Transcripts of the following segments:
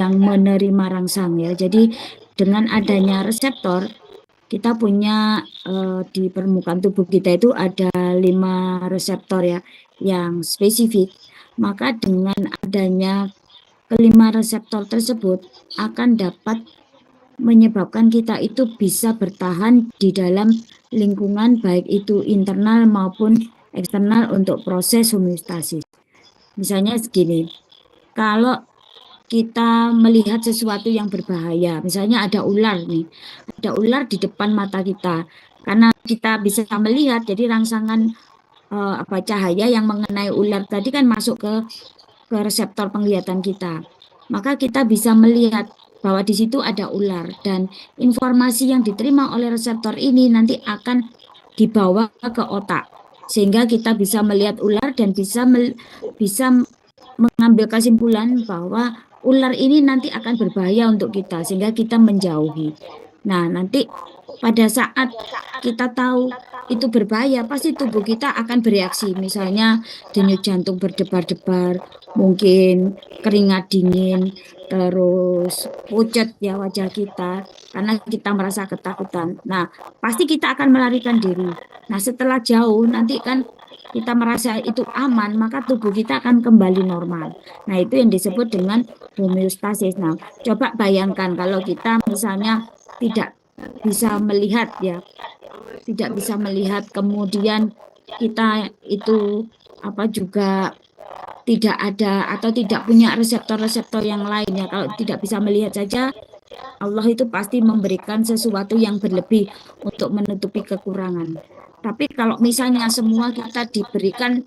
yang menerima rangsang ya. Jadi dengan adanya reseptor, kita punya di permukaan tubuh kita itu ada 5 reseptor ya yang spesifik. Maka dengan adanya kelima reseptor tersebut akan dapat menyebabkan kita itu bisa bertahan di dalam lingkungan baik itu internal maupun eksternal untuk proses homeostasis. Misalnya segini, kalau kita melihat sesuatu yang berbahaya, misalnya ada ular nih, ada ular di depan mata kita, karena kita bisa melihat, jadi rangsangan cahaya yang mengenai ular tadi kan masuk ke reseptor penglihatan kita, maka kita bisa melihat bahwa di situ ada ular dan informasi yang diterima oleh reseptor ini nanti akan dibawa ke otak sehingga kita bisa melihat ular dan bisa mengambil kesimpulan bahwa ular ini nanti akan berbahaya untuk kita sehingga kita menjauhi. Nah, nanti pada saat kita tahu itu berbahaya, pasti tubuh kita akan bereaksi. Misalnya denyut jantung berdebar-debar, mungkin keringat dingin, terus pucat ya wajah kita karena kita merasa ketakutan. Nah, pasti kita akan melarikan diri. Nah, setelah jauh nanti kan kita merasa itu aman, maka tubuh kita akan kembali normal. Nah, itu yang disebut dengan homeostasis. Nah, coba bayangkan kalau kita misalnya tidak bisa melihat ya, tidak bisa melihat, kemudian kita itu juga tidak ada atau tidak punya reseptor-reseptor yang lain ya. Kalau tidak bisa melihat saja, Allah itu pasti memberikan sesuatu yang berlebih untuk menutupi kekurangan. Tapi kalau misalnya semua kita diberikan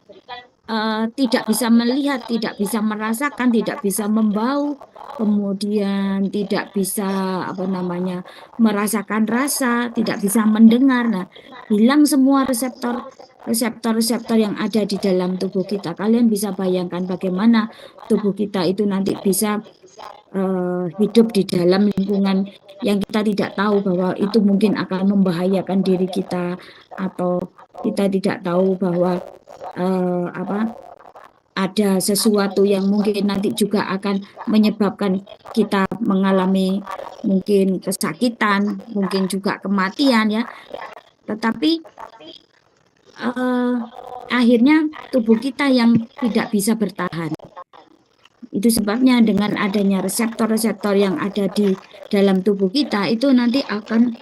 tidak bisa melihat, tidak bisa merasakan, tidak bisa membau, kemudian tidak bisa merasakan rasa, tidak bisa mendengar. Nah, hilang semua reseptor yang ada di dalam tubuh kita. Kalian bisa bayangkan bagaimana tubuh kita itu nanti bisa hidup di dalam lingkungan yang kita tidak tahu bahwa itu mungkin akan membahayakan diri kita, atau kita tidak tahu bahwa ada sesuatu yang mungkin nanti juga akan menyebabkan kita mengalami mungkin kesakitan, mungkin juga kematian ya. Tetapi akhirnya tubuh kita yang tidak bisa bertahan. Itu sebabnya dengan adanya reseptor-reseptor yang ada di dalam tubuh kita itu nanti akan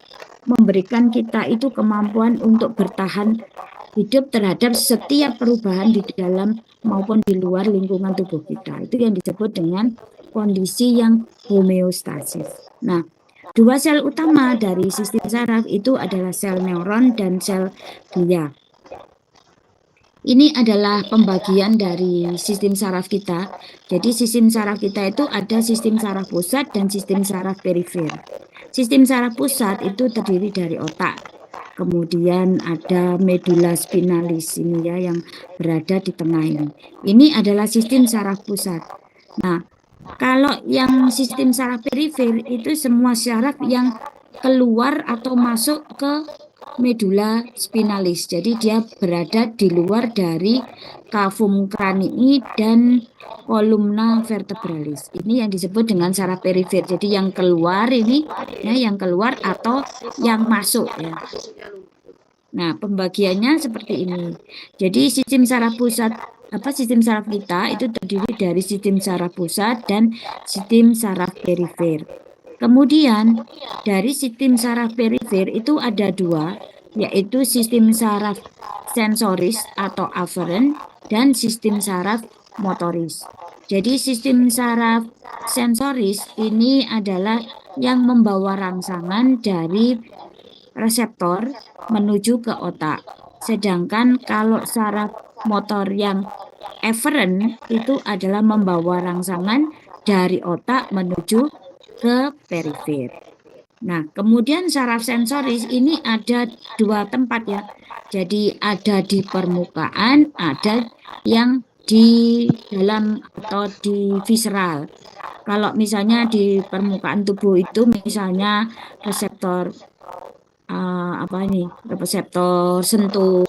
memberikan kita itu kemampuan untuk bertahan hidup terhadap setiap perubahan di dalam maupun di luar lingkungan tubuh kita. Itu yang disebut dengan kondisi yang homeostasis. Nah, 2 sel utama dari sistem saraf itu adalah sel neuron dan sel glia. Ini adalah pembagian dari sistem saraf kita. Jadi sistem saraf kita itu ada sistem saraf pusat dan sistem saraf perifer. Sistem saraf pusat itu terdiri dari otak. Kemudian ada medula spinalis ini ya yang berada di tengah ini. Ini adalah sistem saraf pusat. Nah, kalau yang sistem saraf perifer itu semua saraf yang keluar atau masuk ke medula spinalis. Jadi dia berada di luar dari cavum cranii dan columna vertebralis. Ini yang disebut dengan saraf perifer. Jadi yang keluar ini ya, yang keluar atau yang masuk ya. Nah, pembagiannya seperti ini. Jadi sistem saraf pusat sistem saraf kita itu terdiri dari sistem saraf pusat dan sistem saraf perifer. Kemudian dari sistem saraf perifer itu ada 2, yaitu sistem saraf sensoris atau aferen dan sistem saraf motoris. Jadi sistem saraf sensoris ini adalah yang membawa rangsangan dari reseptor menuju ke otak. Sedangkan kalau saraf motor yang eferen itu adalah membawa rangsangan dari otak menuju ke perifer. Nah, kemudian saraf sensoris ini ada 2 tempat ya. Jadi ada di permukaan, ada yang di dalam atau di visceral. Kalau misalnya di permukaan tubuh itu misalnya reseptor reseptor sentuh,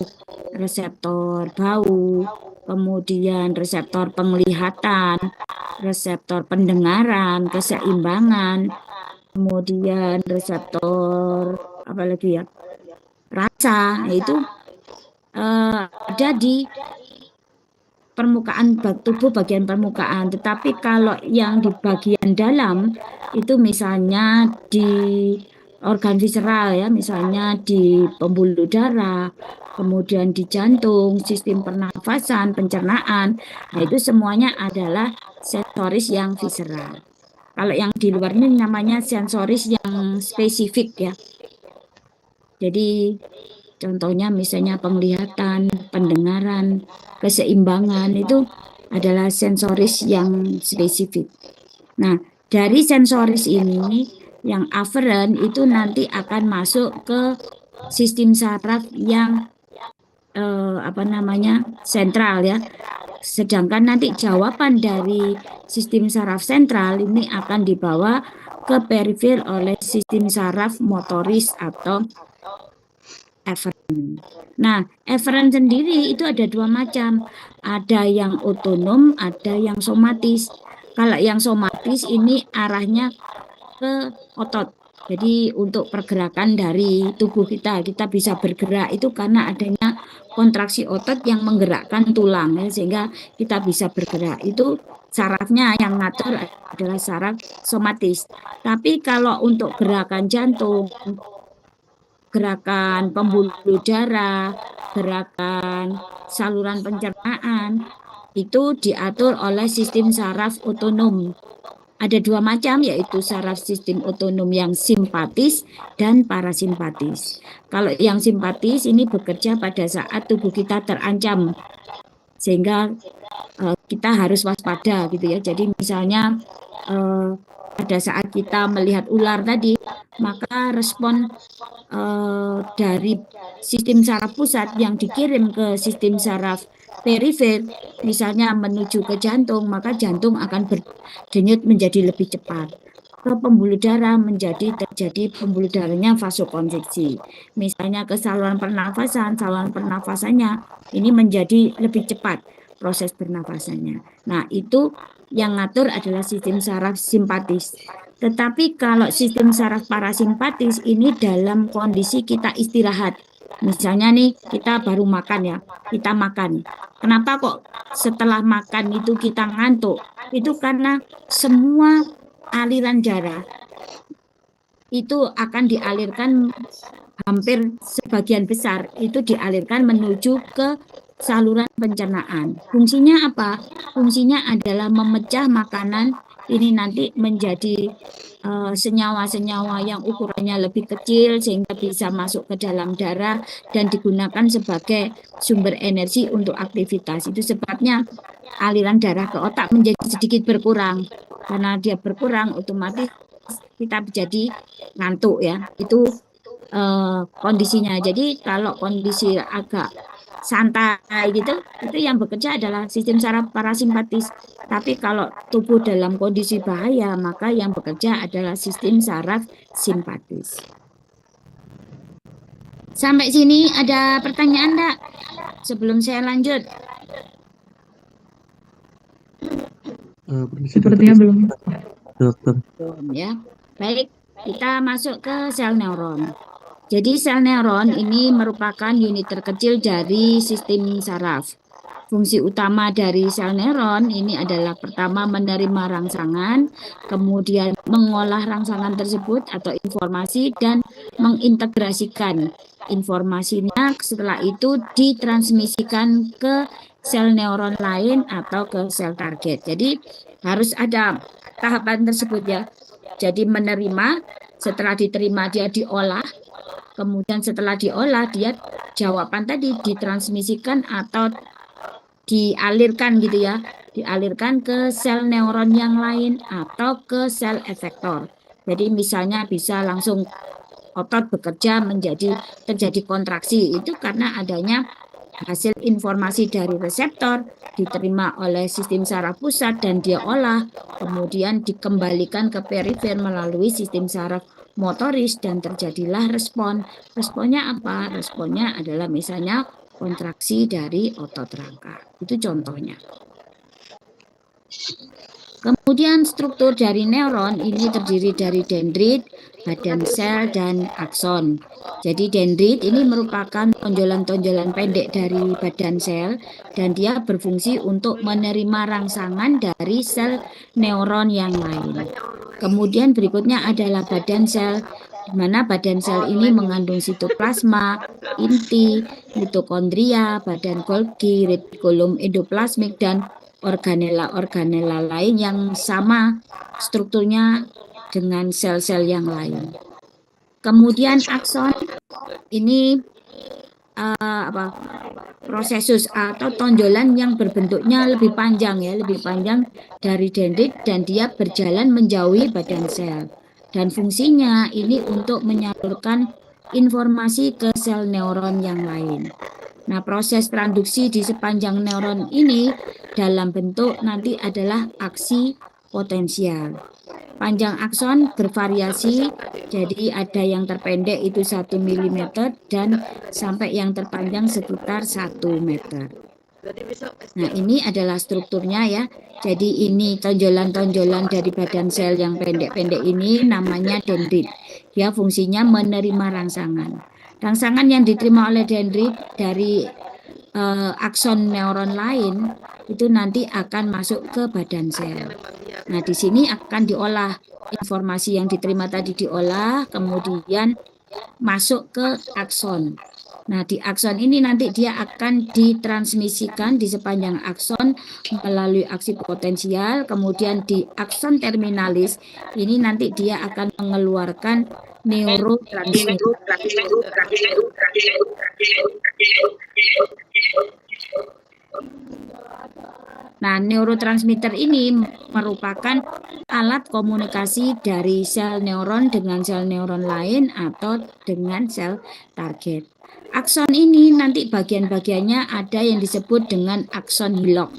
reseptor bau, kemudian reseptor penglihatan, reseptor pendengaran, keseimbangan, kemudian reseptor apa lagi ya, rasa, itu ada di permukaan tubuh bagian permukaan. Tetapi kalau yang di bagian dalam itu misalnya di organ visceral ya, misalnya di pembuluh darah, kemudian di jantung, sistem pernafasan, pencernaan, nah itu semuanya adalah sensoris yang visceral. Kalau yang di luar ini namanya sensoris yang spesifik ya. Jadi contohnya misalnya penglihatan, pendengaran, keseimbangan itu adalah sensoris yang spesifik. Nah, dari sensoris ini yang aferen itu nanti akan masuk ke sistem saraf yang sentral ya. Sedangkan nanti jawaban dari sistem saraf sentral ini akan dibawa ke perifer oleh sistem saraf motoris atau eferen. Nah, eferen sendiri itu ada dua macam. Ada yang otonom, ada yang somatis. Kalau yang somatis ini arahnya ke otot. Jadi untuk pergerakan dari tubuh kita bisa bergerak itu karena adanya kontraksi otot yang menggerakkan tulang ya, sehingga kita bisa bergerak. Itu sarafnya yang ngatur adalah saraf somatis. Tapi kalau untuk gerakan jantung, gerakan pembuluh darah, gerakan saluran pencernaan, itu diatur oleh sistem saraf otonom. Ada dua macam, yaitu saraf sistem otonom yang simpatis dan parasimpatis. Kalau yang simpatis ini bekerja pada saat tubuh kita terancam, sehingga kita harus waspada gitu ya. Jadi misalnya pada saat kita melihat ular tadi, maka respon dari sistem saraf pusat yang dikirim ke sistem saraf perifer, misalnya menuju ke jantung, maka jantung akan berdenyut menjadi lebih cepat. Ke pembuluh darah terjadi pembuluh darahnya vasokonstriksi. Misalnya ke saluran pernafasannya ini menjadi lebih cepat proses pernafasannya. Nah, itu yang ngatur adalah sistem saraf simpatis. Tetapi kalau sistem saraf parasimpatis ini dalam kondisi kita istirahat. Misalnya nih kita baru makan ya, kita makan. Kenapa kok setelah makan itu kita ngantuk? Itu karena semua aliran darah itu akan dialirkan, hampir sebagian besar itu dialirkan menuju ke saluran pencernaan. Fungsinya apa? Fungsinya adalah memecah makanan ini nanti menjadi senyawa-senyawa yang ukurannya lebih kecil sehingga bisa masuk ke dalam darah dan digunakan sebagai sumber energi untuk aktivitas. Itu sebabnya aliran darah ke otak menjadi sedikit berkurang. Karena dia berkurang, otomatis kita jadi ngantuk ya. Itu kondisinya. Jadi kalau kondisi agak santai gitu, itu yang bekerja adalah sistem saraf parasimpatis. Tapi kalau tubuh dalam kondisi bahaya, maka yang bekerja adalah sistem saraf simpatis. Sampai sini ada pertanyaan enggak? Sebelum saya lanjut. Sepertinya belum. Dokter. Belum ya. Baik, kita masuk ke sel neuron. Jadi sel neuron ini merupakan unit terkecil dari sistem saraf. Fungsi utama dari sel neuron ini adalah pertama menerima rangsangan, kemudian mengolah rangsangan tersebut atau informasi dan mengintegrasikan informasinya, setelah itu ditransmisikan ke sel neuron lain atau ke sel target. Jadi harus ada tahapan tersebut ya. Jadi menerima, setelah diterima dia diolah, kemudian setelah diolah dia jawaban tadi ditransmisikan atau dialirkan gitu ya, dialirkan ke sel neuron yang lain atau ke sel efektor. Jadi misalnya bisa langsung otot bekerja terjadi kontraksi, itu karena adanya hasil informasi dari reseptor diterima oleh sistem saraf pusat dan dia olah, kemudian dikembalikan ke perifer melalui sistem saraf motoris dan terjadilah respon. Responnya apa? Responnya adalah misalnya kontraksi dari otot rangka. Itu contohnya. Kemudian struktur dari neuron ini terdiri dari dendrit, badan sel, dan akson. Jadi dendrit ini merupakan tonjolan-tonjolan pendek dari badan sel dan dia berfungsi untuk menerima rangsangan dari sel neuron yang lain. Kemudian berikutnya adalah badan sel, di mana badan sel ini mengandung sitoplasma, inti, mitokondria, badan Golgi, retikulum endoplasmik, dan organela-organela lain yang sama strukturnya dengan sel-sel yang lain. Kemudian akson ini prosesus atau tonjolan yang berbentuknya lebih panjang ya, lebih panjang dari dendrit dan dia berjalan menjauhi badan sel. Dan fungsinya ini untuk menyalurkan informasi ke sel neuron yang lain. Nah, proses transduksi di sepanjang neuron ini dalam bentuk nanti adalah aksi potensial. Panjang akson bervariasi, jadi ada yang terpendek itu 1 mm dan sampai yang terpanjang sekitar 1 meter. Nah, ini adalah strukturnya ya. Jadi ini tonjolan-tonjolan dari badan sel yang pendek-pendek ini namanya dendrit. Dia fungsinya menerima rangsangan. Rangsangan yang diterima oleh dendrit dari akson neuron lain itu nanti akan masuk ke badan sel. Nah, di sini akan diolah informasi yang diterima tadi diolah, kemudian masuk ke akson. Nah, di akson ini nanti dia akan ditransmisikan di sepanjang akson melalui aksi potensial, kemudian di akson terminalis ini nanti dia akan mengeluarkan neurotransmitter. Nah, neurotransmitter ini merupakan alat komunikasi dari sel neuron dengan sel neuron lain atau dengan sel target. Akson ini nanti bagian-bagiannya ada yang disebut dengan akson hillock.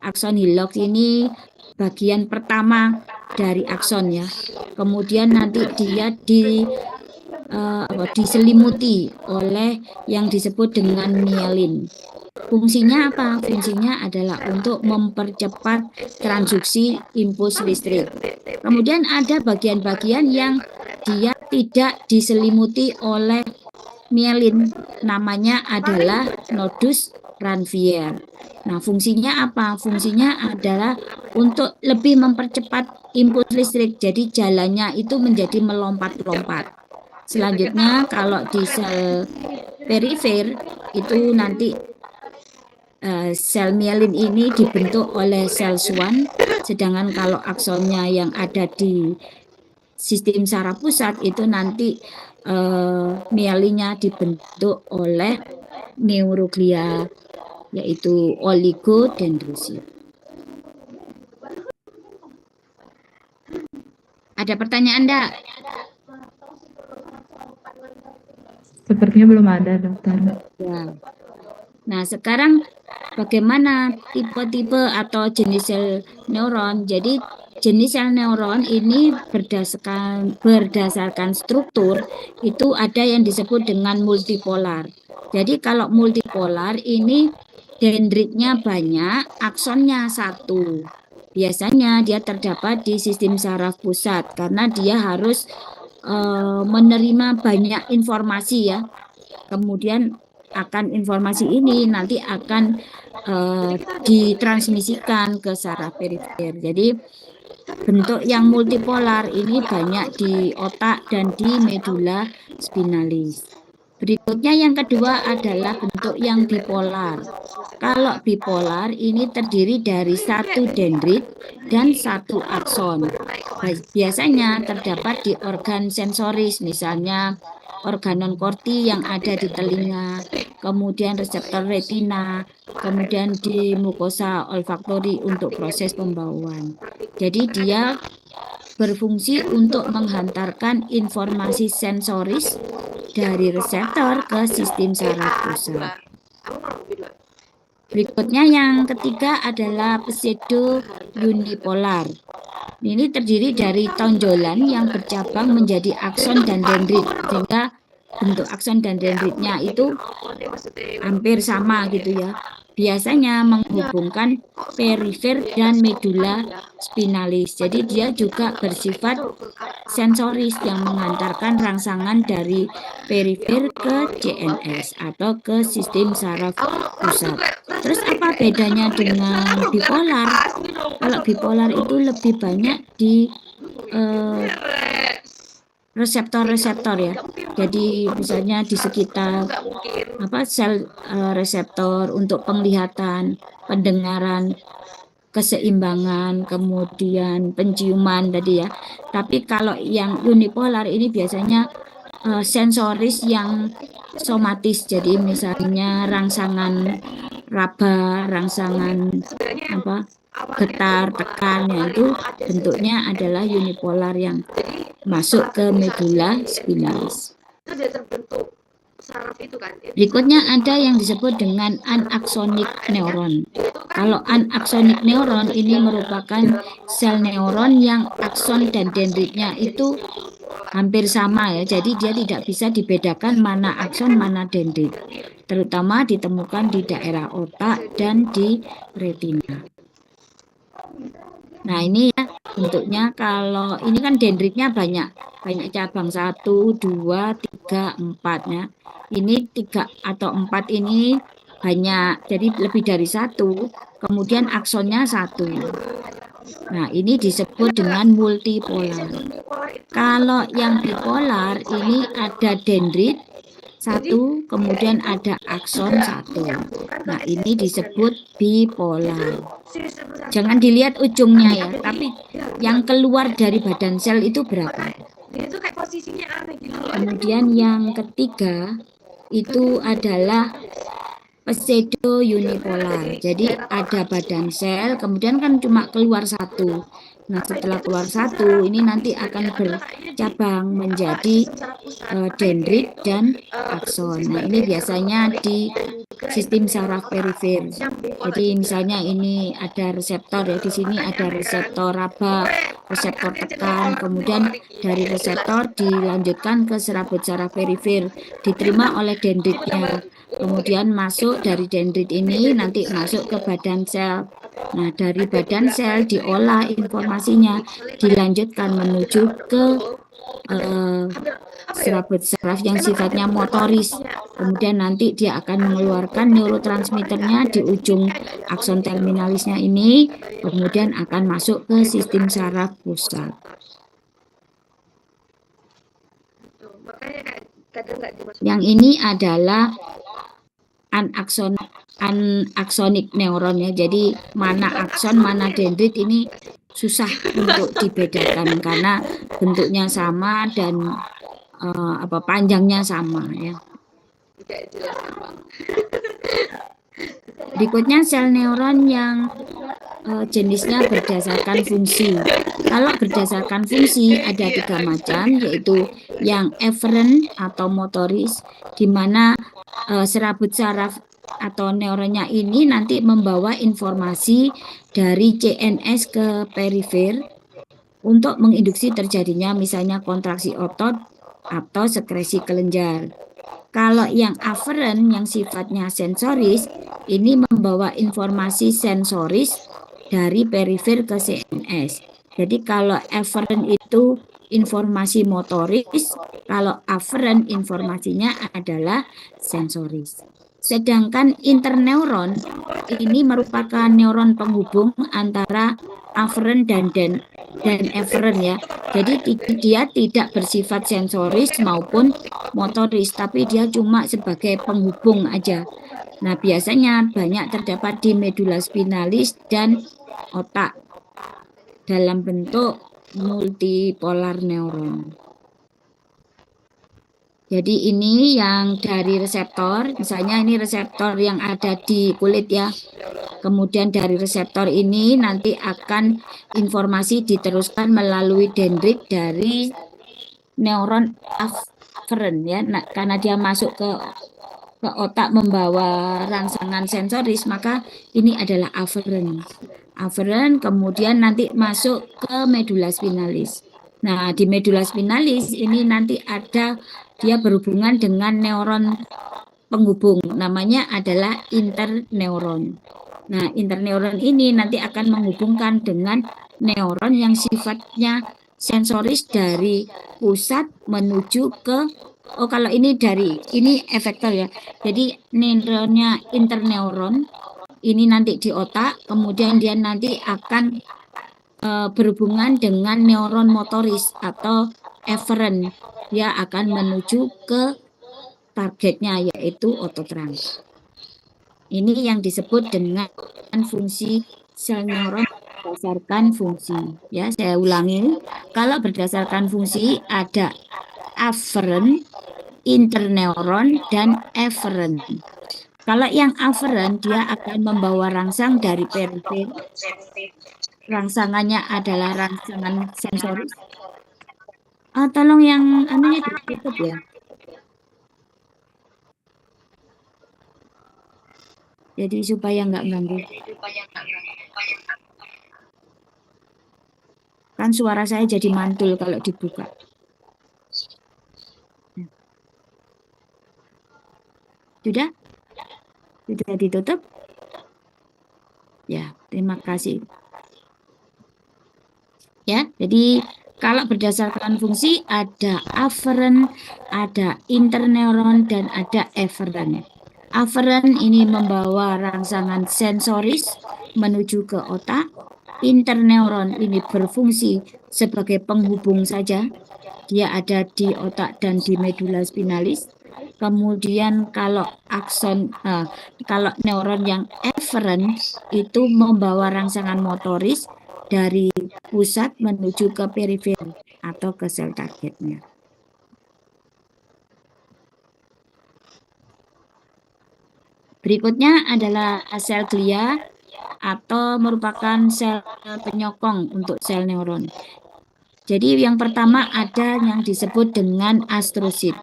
Akson hillock ini bagian pertama dari akson ya. Kemudian nanti dia diselimuti oleh yang disebut dengan mielin. Fungsinya apa? Fungsinya adalah untuk mempercepat transduksi impuls listrik. Kemudian ada bagian-bagian yang dia tidak diselimuti oleh mielin, namanya adalah nodus Ranvier. Nah, fungsinya apa? Fungsinya adalah untuk lebih mempercepat impuls listrik. Jadi jalannya itu menjadi melompat-lompat. Selanjutnya kalau di sel perifer itu nanti sel mielin ini dibentuk oleh sel Schwann, sedangkan kalau aksonnya yang ada di sistem saraf pusat itu nanti mielinnya dibentuk oleh neuroglia, yaitu oligodendrosit. Ada pertanyaan enggak? Sepertinya belum ada, dokter. Ya. Nah, sekarang bagaimana tipe-tipe atau jenis sel neuron? Jadi jenis sel neuron ini berdasarkan struktur itu ada yang disebut dengan multipolar. Jadi kalau multipolar ini dendritnya banyak, aksonnya satu. Biasanya dia terdapat di sistem saraf pusat karena dia harus menerima banyak informasi ya. Kemudian akan informasi ini nanti akan ditransmisikan ke saraf perifer. Jadi bentuk yang multipolar ini banyak di otak dan di medula spinalis. Berikutnya yang kedua adalah bentuk yang bipolar. Kalau bipolar ini terdiri dari satu dendrit dan satu akson. Biasanya terdapat di organ sensoris, misalnya organon korti yang ada di telinga, kemudian reseptor retina, kemudian di mukosa olfaktori untuk proses pembauan. Jadi dia berfungsi untuk menghantarkan informasi sensoris dari reseptor ke sistem saraf pusat. Berikutnya yang ketiga adalah pseudo unipolar. Ini terdiri dari tonjolan yang bercabang menjadi akson dan dendrit, sehingga bentuk akson dan dendritnya itu hampir sama gitu ya. Biasanya menghubungkan perifer dan medula spinalis. Jadi dia juga bersifat sensoris yang mengantarkan rangsangan dari perifer ke CNS atau ke sistem saraf pusat. Terus apa bedanya dengan bipolar? Kalau bipolar itu lebih banyak di reseptor-reseptor ya. Jadi misalnya di sekitar sel reseptor untuk penglihatan, pendengaran, keseimbangan, kemudian penciuman tadi ya. Tapi kalau yang unipolar ini biasanya sensoris yang somatis. Jadi misalnya rangsangan raba, rangsangan getar, tekan, itu bentuknya adalah unipolar yang masuk ke medula spinalis. Berikutnya ada yang disebut dengan anaksonic neuron. Kalau anaksonic neuron ini merupakan sel neuron yang akson dan dendritnya itu hampir sama ya. Jadi dia tidak bisa dibedakan mana akson, mana dendrit. Terutama ditemukan di daerah otak dan di retina. Nah ini ya bentuknya, kalau ini kan dendritnya banyak cabang 1, 2, 3, 4 ya. Ini 3 atau 4 ini banyak, jadi lebih dari 1. Kemudian aksonnya 1. Nah ini disebut dengan multipolar. Kalau yang bipolar ini ada dendrit 1, kemudian ada akson 1. Nah ini disebut bipolar. Jangan dilihat ujungnya ya, tapi yang keluar dari badan sel itu berapa. Kemudian yang ketiga itu adalah pseudo unipolar. Jadi ada badan sel, kemudian kan cuma keluar 1. Nah setelah keluar 1 ini nanti akan bercabang menjadi dendrit dan akson. Nah ini biasanya di sistem saraf perifer. Jadi misalnya ini ada reseptor ya, di sini ada reseptor raba, reseptor tekan, kemudian dari reseptor dilanjutkan ke serabut saraf perifer, diterima oleh dendritnya. Kemudian masuk dari dendrit ini nanti masuk ke badan sel. Nah, dari badan sel diolah informasinya, dilanjutkan menuju ke serabut saraf yang sifatnya motoris. Kemudian nanti dia akan mengeluarkan neurotransmitternya di ujung akson terminalisnya ini, kemudian akan masuk ke sistem saraf pusat. Yang ini adalah anaksonic neuron ya. Jadi mana akson, mana dendrit ini susah untuk dibedakan karena bentuknya sama dan panjangnya sama ya. Berikutnya sel neuron yang jenisnya berdasarkan fungsi. Kalau berdasarkan fungsi ada 3 macam, yaitu yang efferent atau motoris, di mana serabut saraf atau neuronnya ini nanti membawa informasi dari CNS ke perifer untuk menginduksi terjadinya misalnya kontraksi otot atau sekresi kelenjar. Kalau yang afferent yang sifatnya sensoris ini membawa informasi sensoris dari perifer ke CNS. Jadi kalau efferent itu informasi motoris, kalau afferent informasinya adalah sensoris. Sedangkan interneuron ini merupakan neuron penghubung antara afferent dan efferent ya. Jadi dia tidak bersifat sensoris maupun motoris, tapi dia cuma sebagai penghubung aja. Nah, biasanya banyak terdapat di medula spinalis dan otak dalam bentuk multipolar neuron. Jadi ini yang dari reseptor, misalnya ini reseptor yang ada di kulit ya. Kemudian dari reseptor ini nanti akan informasi diteruskan melalui dendrit dari neuron afferent ya. Nah, karena dia masuk ke otak membawa rangsangan sensoris, maka ini adalah afferent. Afferent kemudian nanti masuk ke medula spinalis. Nah, di medula spinalis ini nanti ada dia berhubungan dengan neuron penghubung, namanya adalah interneuron. Nah, interneuron ini nanti akan menghubungkan dengan neuron yang sifatnya sensoris dari pusat menuju ke, oh kalau ini efektor ya. Jadi neuronnya interneuron ini nanti di otak, kemudian dia nanti akan berhubungan dengan neuron motoris atau efferent. Dia akan menuju ke targetnya yaitu otot rangka. Ini yang disebut dengan fungsi sel neuron berdasarkan fungsi. Ya, saya ulangi. Kalau berdasarkan fungsi ada afferent, interneuron, dan efferent. Kalau yang afferent dia akan membawa rangsang dari perifer. Rangsangannya adalah rangsangan sensoris. Tolong yang anunya ditutup ya. Jadi supaya nggak ganggu. Kan suara saya jadi mantul kalau dibuka. Sudah? Sudah ditutup? Ya, terima kasih. Ya, jadi kalau berdasarkan fungsi ada afferent, ada interneuron, dan ada efferent. Afferent ini membawa rangsangan sensoris menuju ke otak. Interneuron ini berfungsi sebagai penghubung saja. Dia ada di otak dan di medula spinalis. Kemudian kalau kalau neuron yang efferent itu membawa rangsangan motoris dari pusat menuju ke perifer atau ke sel targetnya. Berikutnya adalah sel glia atau merupakan sel penyokong untuk sel neuron. Jadi yang pertama ada yang disebut dengan astrosit.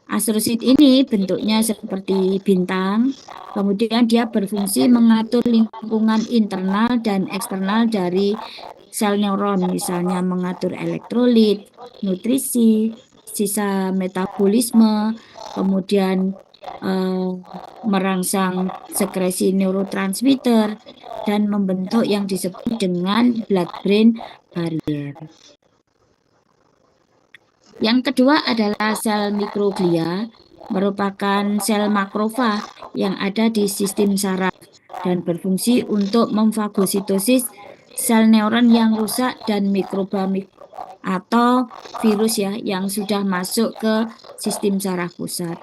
Astrosit ini bentuknya seperti bintang, kemudian dia berfungsi mengatur lingkungan internal dan eksternal dari sel neuron, misalnya mengatur elektrolit, nutrisi, sisa metabolisme, kemudian merangsang sekresi neurotransmitter, dan membentuk yang disebut dengan blood-brain barrier. Yang kedua adalah sel mikroglia, merupakan sel makrofag yang ada di sistem saraf dan berfungsi untuk memfagositosis sel neuron yang rusak dan mikroba atau virus ya yang sudah masuk ke sistem saraf pusat.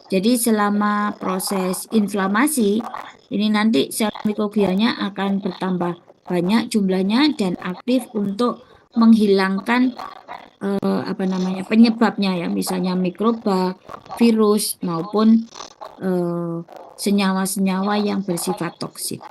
Jadi selama proses inflamasi ini nanti sel mikroglianya akan bertambah banyak jumlahnya dan aktif untuk menghilangkan penyebabnya ya, misalnya mikroba, virus maupun senyawa-senyawa yang bersifat toksik.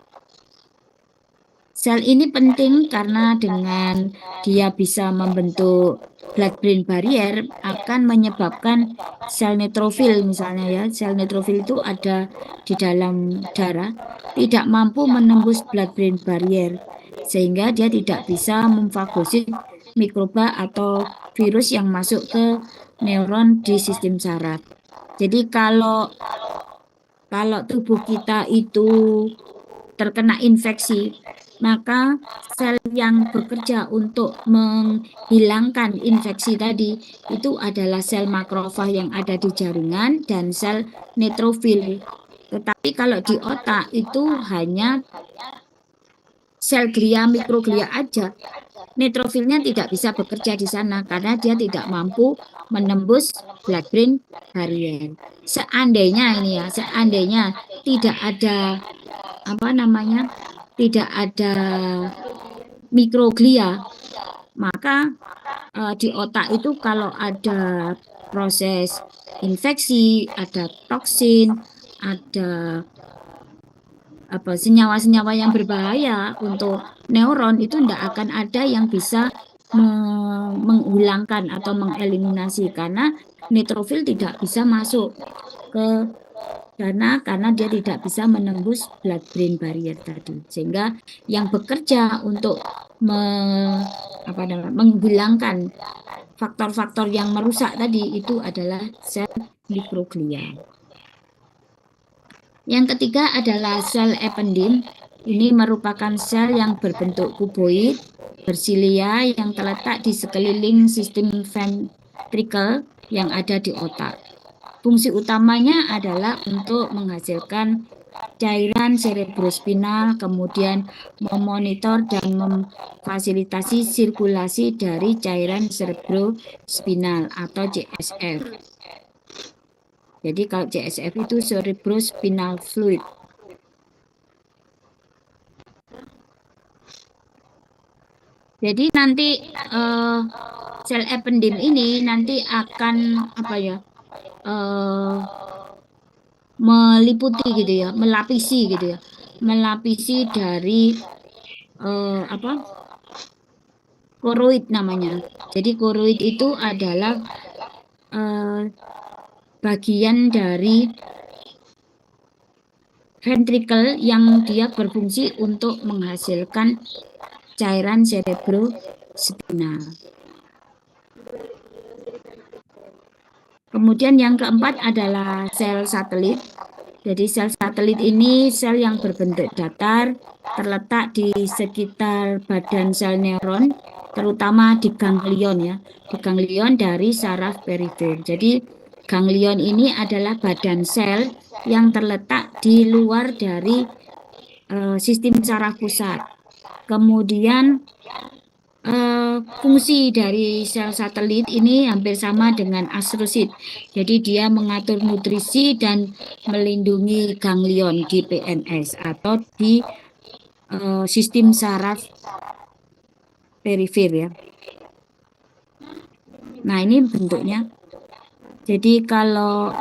Sel ini penting karena dengan dia bisa membentuk blood-brain barrier akan menyebabkan sel neutrofil misalnya ya, sel neutrofil itu ada di dalam darah tidak mampu menembus blood-brain barrier sehingga dia tidak bisa memfagosit mikroba atau virus yang masuk ke neuron di sistem saraf. Jadi kalau tubuh kita itu terkena infeksi, maka sel yang bekerja untuk menghilangkan infeksi tadi itu adalah sel makrofag yang ada di jaringan dan sel neutrofil. Tetapi kalau di otak itu hanya sel glia, mikroglia aja. Neutrofilnya tidak bisa bekerja di sana karena dia tidak mampu menembus blood-brain barrier. Seandainya tidak ada tidak ada mikroglia, maka di otak itu kalau ada proses infeksi, ada toksin, ada senyawa-senyawa yang berbahaya untuk neuron itu tidak akan ada yang bisa menghilangkan atau mengeliminasi karena neutrofil tidak bisa masuk ke karena dia tidak bisa menembus blood-brain barrier tadi, sehingga yang bekerja untuk menghilangkan faktor-faktor yang merusak tadi itu adalah sel mikroglia. Yang ketiga adalah sel ependin. Ini merupakan sel yang berbentuk kuboid, bersilia yang terletak di sekeliling sistem ventrikel yang ada di otak. Fungsi utamanya adalah untuk menghasilkan cairan cerebrospinal, kemudian memonitor dan memfasilitasi sirkulasi dari cairan cerebrospinal atau CSF. Jadi kalau CSF itu cerebrospinal fluid. Jadi nanti sel ependin ini nanti akan meliputi gitu ya, melapisi dari koroid namanya. Jadi koroid itu adalah bagian dari ventrikel yang dia berfungsi untuk menghasilkan cairan cerebrospinal. Kemudian yang keempat adalah sel satelit. Jadi sel satelit ini sel yang berbentuk datar, terletak di sekitar badan sel neuron, terutama di ganglion ya, di ganglion dari saraf perifer. Jadi ganglion ini adalah badan sel yang terletak di luar dari sistem saraf pusat. Kemudian fungsi dari sel satelit ini hampir sama dengan astrosit. Jadi dia mengatur nutrisi dan melindungi ganglion di PNS atau di sistem saraf perifer ya. Nah, ini bentuknya. Jadi kalau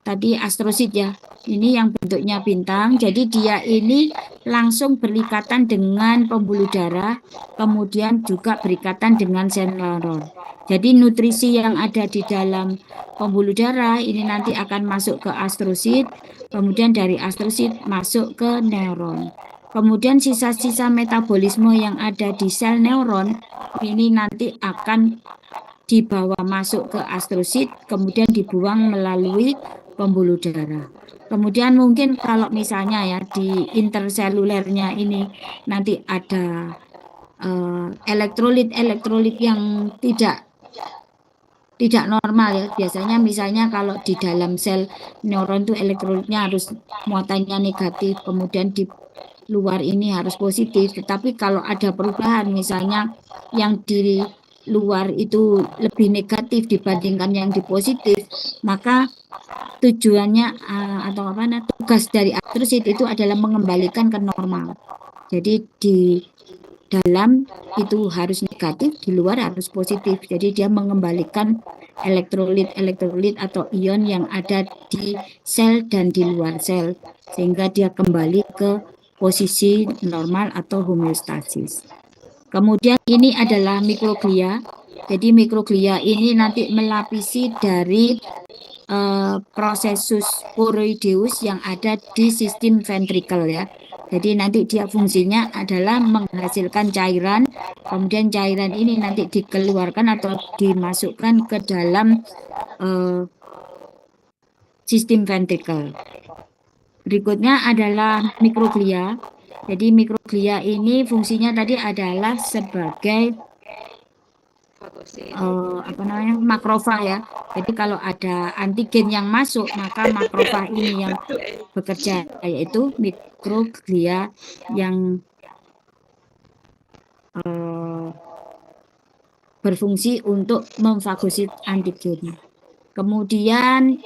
tadi astrosit ya, ini yang bentuknya bintang. Jadi dia ini langsung berikatan dengan pembuluh darah, kemudian juga berikatan dengan sel neuron. Jadi nutrisi yang ada di dalam pembuluh darah ini nanti akan masuk ke astrosit, kemudian dari astrosit masuk ke neuron. Kemudian sisa-sisa metabolisme yang ada di sel neuron ini nanti akan dibawa masuk ke astrosit, kemudian dibuang melalui pembuluh darah. Kemudian mungkin kalau misalnya ya di interselulernya ini nanti ada elektrolit yang tidak normal ya. Biasanya misalnya kalau di dalam sel neuron itu elektrolitnya harus muatannya negatif, kemudian di luar ini harus positif. Tetapi kalau ada perubahan misalnya yang di luar itu lebih negatif dibandingkan yang di positif, maka tujuannya tugas dari astrosit itu adalah mengembalikan ke normal. Jadi di dalam itu harus negatif, di luar harus positif. Jadi dia mengembalikan elektrolit atau ion yang ada di sel dan di luar sel, sehingga dia kembali ke posisi normal atau homeostasis. Kemudian ini adalah mikroglia. Jadi mikroglia ini nanti melapisi dari prosesus choroideus yang ada di sistem ventrikel ya. Jadi nanti dia fungsinya adalah menghasilkan cairan, kemudian cairan ini nanti dikeluarkan atau dimasukkan ke dalam sistem ventrikel. Berikutnya adalah mikroglia. Jadi mikroglia ini fungsinya tadi adalah sebagai makrofag ya. Jadi kalau ada antigen yang masuk, maka makrofag ini yang bekerja, yaitu mikroglia yang berfungsi untuk memfagosit antigen. Kemudian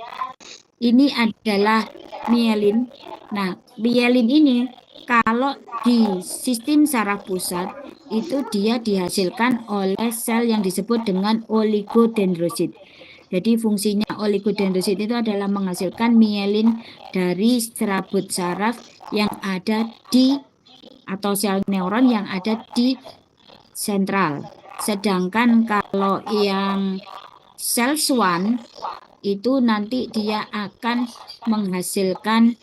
ini adalah mielin. Nah, mielin ini kalau di sistem saraf pusat itu dia dihasilkan oleh sel yang disebut dengan oligodendrosit. Jadi fungsinya oligodendrosit itu adalah menghasilkan mielin dari serabut saraf yang ada di atau sel neuron yang ada di sentral. Sedangkan kalau yang sel swan itu nanti dia akan menghasilkan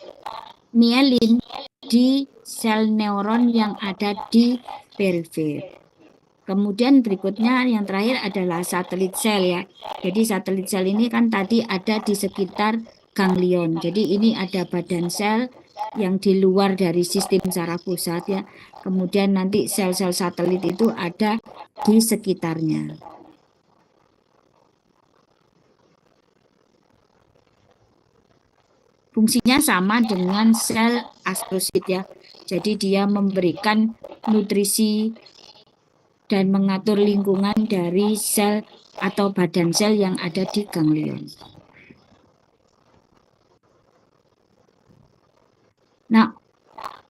mielin di sel neuron yang ada di perifer. Kemudian berikutnya yang terakhir adalah satelit sel ya. Jadi satelit sel ini kan tadi ada di sekitar ganglion. Jadi ini ada badan sel yang di luar dari sistem saraf pusat ya. Kemudian nanti sel-sel satelit itu ada di sekitarnya. Fungsinya sama dengan sel astrosit ya. Jadi dia memberikan nutrisi dan mengatur lingkungan dari sel atau badan sel yang ada di ganglion. Nah,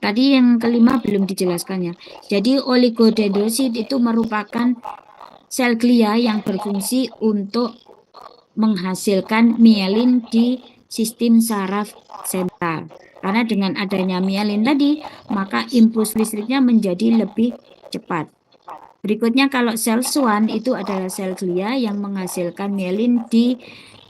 tadi yang kelima belum dijelaskan ya. Jadi oligodendrosit itu merupakan sel glia yang berfungsi untuk menghasilkan mielin di sistem saraf sentral. Karena dengan adanya mielin tadi, maka impuls listriknya menjadi lebih cepat. Berikutnya kalau sel Schwann itu adalah sel glia yang menghasilkan mielin di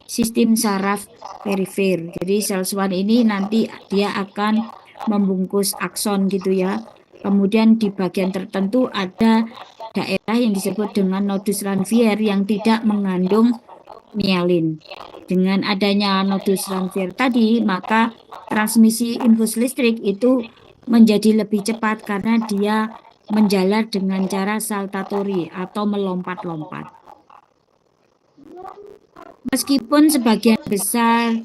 sistem saraf perifer. Jadi sel Schwann ini nanti dia akan membungkus akson gitu ya. Kemudian di bagian tertentu ada daerah yang disebut dengan nodus Ranvier yang tidak mengandung mielin. Dengan adanya nodus Ranvier tadi, maka transmisi impuls listrik itu menjadi lebih cepat karena dia menjalar dengan cara saltatori atau melompat-lompat. Meskipun sebagian besar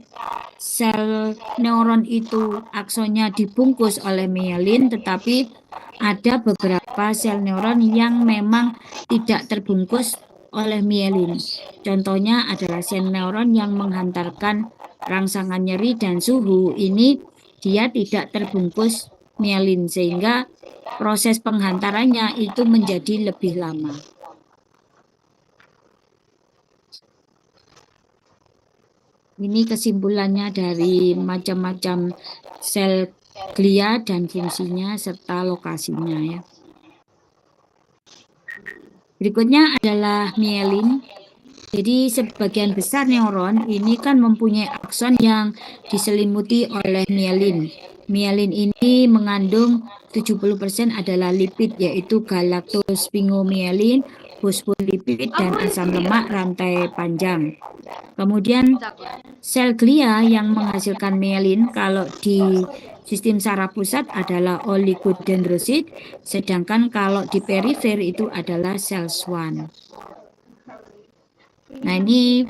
sel neuron itu aksonnya dibungkus oleh mielin, tetapi ada beberapa sel neuron yang memang tidak terbungkus oleh mielin. Contohnya adalah sel neuron yang menghantarkan rangsangan nyeri dan suhu. Ini dia tidak terbungkus mielin sehingga proses penghantarannya itu menjadi lebih lama. Ini kesimpulannya dari macam-macam sel glia dan fungsinya serta lokasinya ya. Berikutnya adalah mielin. Jadi sebagian besar neuron ini kan mempunyai akson yang diselimuti oleh mielin. Mielin ini mengandung 70% adalah lipid yaitu galactosphingomyelin, fosfolipid dan asam lemak rantai panjang. Kemudian sel glia yang menghasilkan mielin kalau di sistem saraf pusat adalah oligodendrosit, sedangkan kalau di perifer itu adalah sel Schwann. Nah ini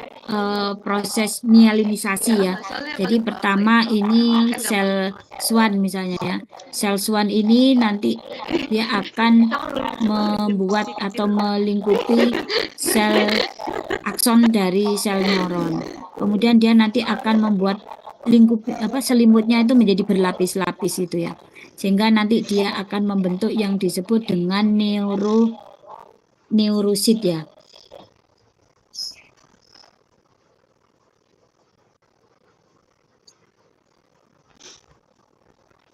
proses mielinisasi ya. Jadi pertama ini sel Schwann misalnya ya. Sel Schwann ini nanti dia akan membuat atau melingkupi sel akson dari sel neuron. Kemudian dia nanti akan membuat selimutnya itu menjadi berlapis-lapis itu ya. Sehingga nanti dia akan membentuk yang disebut dengan neurosit ya.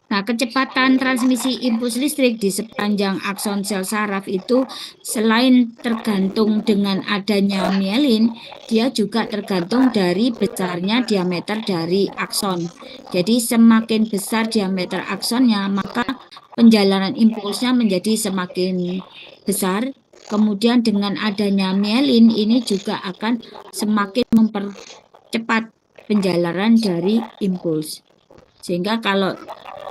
Nah, kecepatan transmisi impuls listrik di sepanjang akson sel saraf itu selain tergantung dengan adanya mielin, dia juga tergantung dari besarnya diameter dari akson. Jadi semakin besar diameter aksonnya, maka penjalanan impulsnya menjadi semakin besar. Kemudian dengan adanya mielin ini juga akan semakin mempercepat penjalanan dari impuls. Sehingga kalau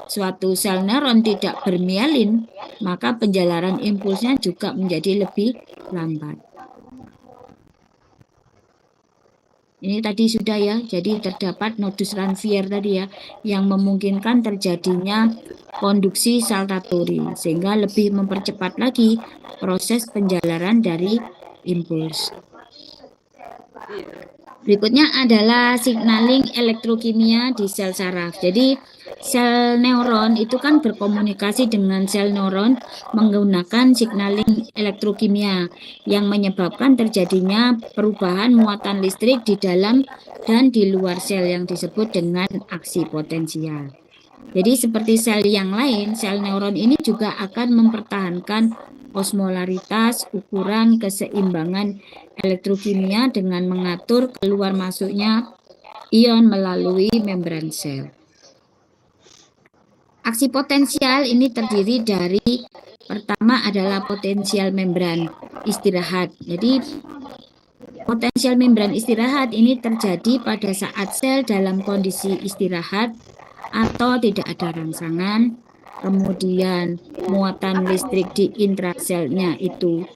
suatu sel neuron tidak bermielin, maka penjalanan impulsnya juga menjadi lebih lambat. Ini tadi sudah ya, jadi terdapat nodus Ranvier tadi ya, yang memungkinkan terjadinya konduksi saltatori, sehingga lebih mempercepat lagi proses penjalanan dari impuls. Berikutnya adalah signaling elektrokimia di sel saraf. Jadi sel neuron itu kan berkomunikasi dengan sel neuron menggunakan signaling elektrokimia yang menyebabkan terjadinya perubahan muatan listrik di dalam dan di luar sel yang disebut dengan aksi potensial. Jadi seperti sel yang lain, sel neuron ini juga akan mempertahankan osmolaritas, ukuran, keseimbangan elektrokimia dengan mengatur keluar masuknya ion melalui membran sel. Aksi potensial ini terdiri dari pertama adalah potensial membran istirahat. Jadi potensial membran istirahat ini terjadi pada saat sel dalam kondisi istirahat atau tidak ada rangsangan, kemudian muatan listrik di intraselnya itu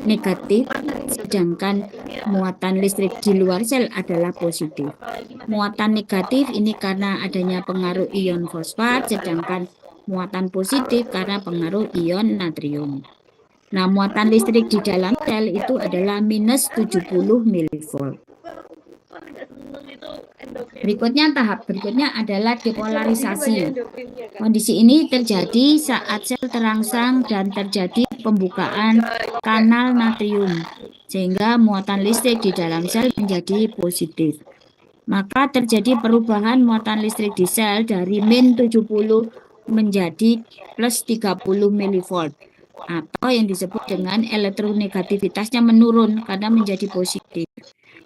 negatif, sedangkan muatan listrik di luar sel adalah positif. Muatan negatif ini karena adanya pengaruh ion fosfat, sedangkan muatan positif karena pengaruh ion natrium. Nah, muatan listrik di dalam sel itu adalah minus 70 mV. Tahap berikutnya adalah depolarisasi. Kondisi ini terjadi saat sel terangsang dan terjadi pembukaan kanal natrium, sehingga muatan listrik di dalam sel menjadi positif. Maka terjadi perubahan muatan listrik di sel dari min 70 menjadi plus 30 mV, atau yang disebut dengan elektronegativitasnya menurun karena menjadi positif.